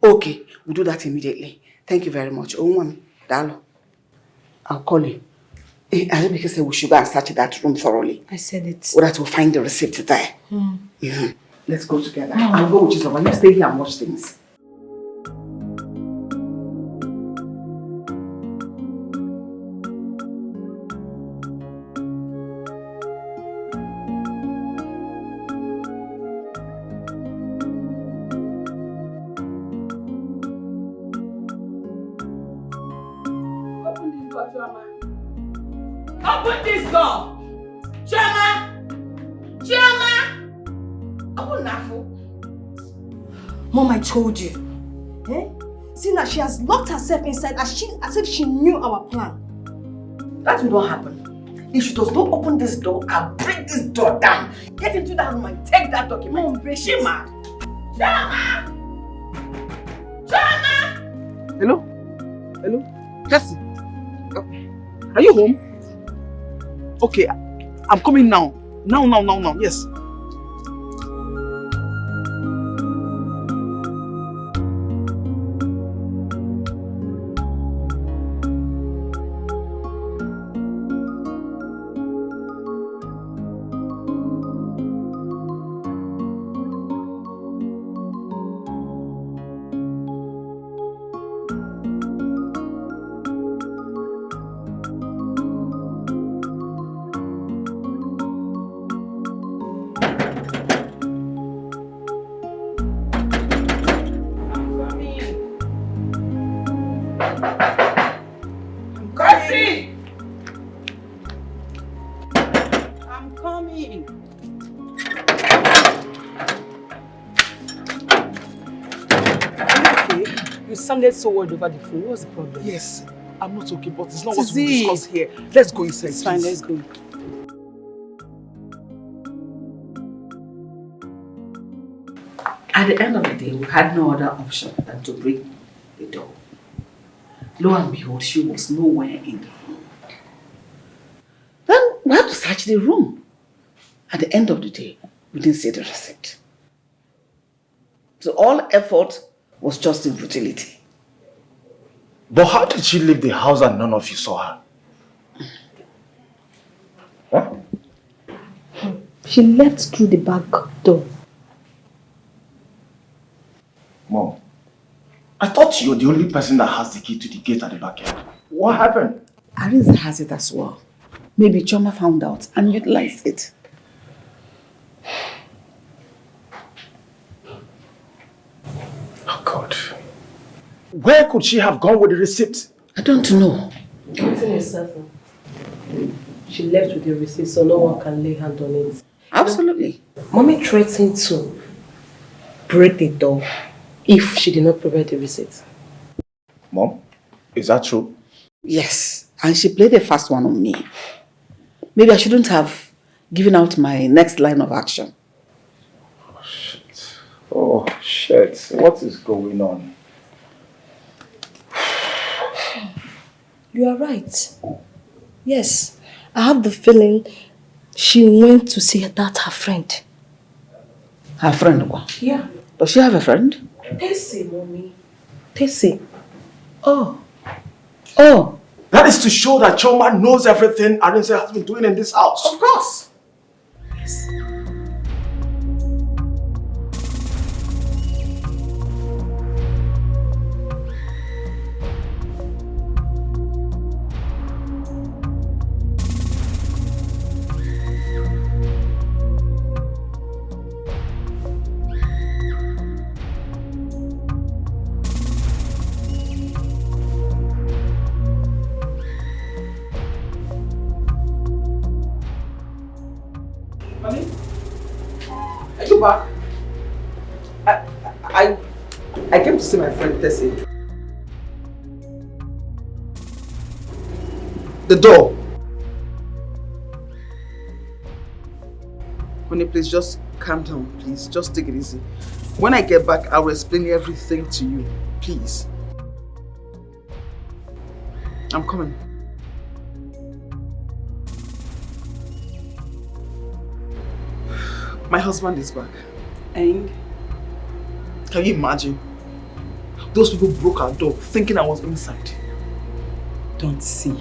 We'll do that immediately. Thank you very much. Oh, Dalo. I'll call you. Asibike said we should go and search that room thoroughly. I said it. So that we'll find the receipt there. Let's go together. I'll go with you, so you stay here and watch things. Open this door! Chioma! Open Nafu! Mom, I told you. Seeing that she has locked herself inside as if she knew our plan. That will not happen. If she does not open this door, I'll break this door down. Get into that room and take that document. Mom, break she mad. Chioma! Hello? Cassie? Are you home? Okay, I'm coming now. Now. Yes. Sounded so worried over the phone. What's the problem? Yes, I'm not okay, but it's not what we discuss here. Let's go inside. It's fine, let's go. At the end of the day, we had no other option than to break the door. Lo and behold, she was nowhere in the room. We had to search the room. At the end of the day, we didn't see the receipt. So all effort was just in futility. But how did she leave the house and none of you saw her? Huh? She left through the back door. Mom, I thought you were the only person that has the key to the gate at the backyard. What happened? Arinze has it as well. Maybe Choma found out and utilized it. Oh God. Where could she have gone with the receipt? I don't know. One thing is certain. She left with the receipt so no one can lay hand on it. Absolutely. Mommy threatened to break the door if she did not provide the receipt. Mom, is that true? Yes, and she played a fast one on me. Maybe I shouldn't have given out my next line of action. Oh shit. Oh shit. What is going on? You are right. Yes, I have the feeling she went to see that her friend. Her friend, what? Yeah. Does she have a friend? Tessie, Mommy. Tessie. Oh. Oh. That is to show that Choma knows everything Arinze has been doing in this house. Of course. Yes. Honey? Are you back? I came to see my friend Tessie. The door. Honey, please just calm down, please. Just take it easy. When I get back, I will explain everything to you. Please. I'm coming. My husband is back. And can you imagine? Those people broke our door thinking I was inside. Don't see.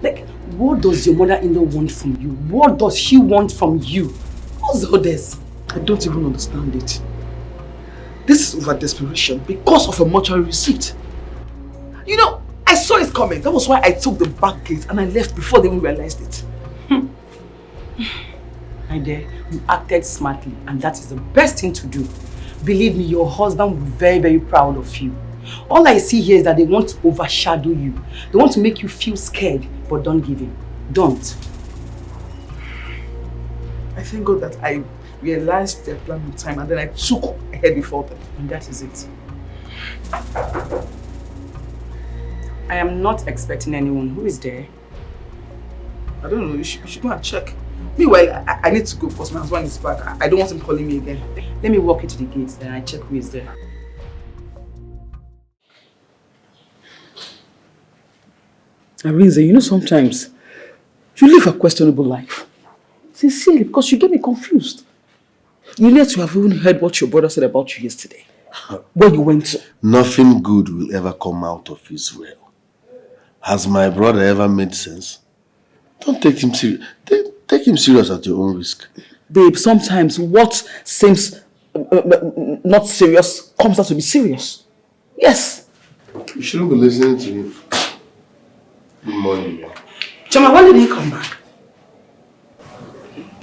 Like, what does your mother-in-law want from you? What does she want from you? What's all this? I don't even understand it. This is over desperation because of a mortuary receipt. You know, I saw it coming. That was why I took the back gate and I left before they even realized it. My dear, you acted smartly and that is the best thing to do. Believe me, your husband will be very, very proud of you. All I see here is that they want to overshadow you. They want to make you feel scared, but don't give in. Don't. I thank God that I realized their plan in time and then I took ahead before them. And that is it. I am not expecting anyone. Who is there? I don't know, you should go and check. Meanwhile, I need to go because my husband is back. I don't want him calling me again. Let me walk into the gates, then I check who is there. Arinze, you know sometimes you live a questionable life. Sincerely, because you get me confused. You need to have even heard what your brother said about you yesterday. Where you went to. Nothing good will ever come out of Israel. Has my brother ever made sense? Don't take him serious. Take him serious at your own risk. Babe, sometimes what seems not serious comes out to be serious. Yes. You shouldn't be listening to him. Good morning, man. Choma, when did he come back?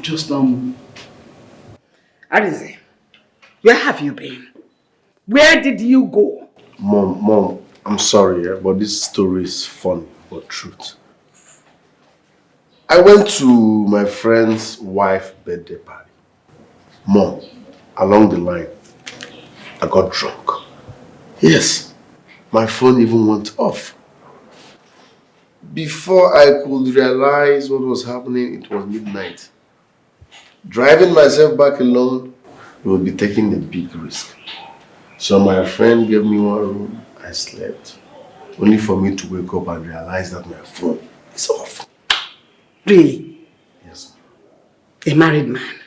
Just now. Arinze, where have you been? Where did you go? Mom, I'm sorry, but this story is funny but truth. I went to my friend's wife's birthday party. Mom, along the line, I got drunk. Yes, my phone even went off. Before I could realize what was happening, it was midnight. Driving myself back alone would be taking a big risk. So my friend gave me one room, I slept. Only for me to wake up and realize that my phone is off. Really? Yes. A married man?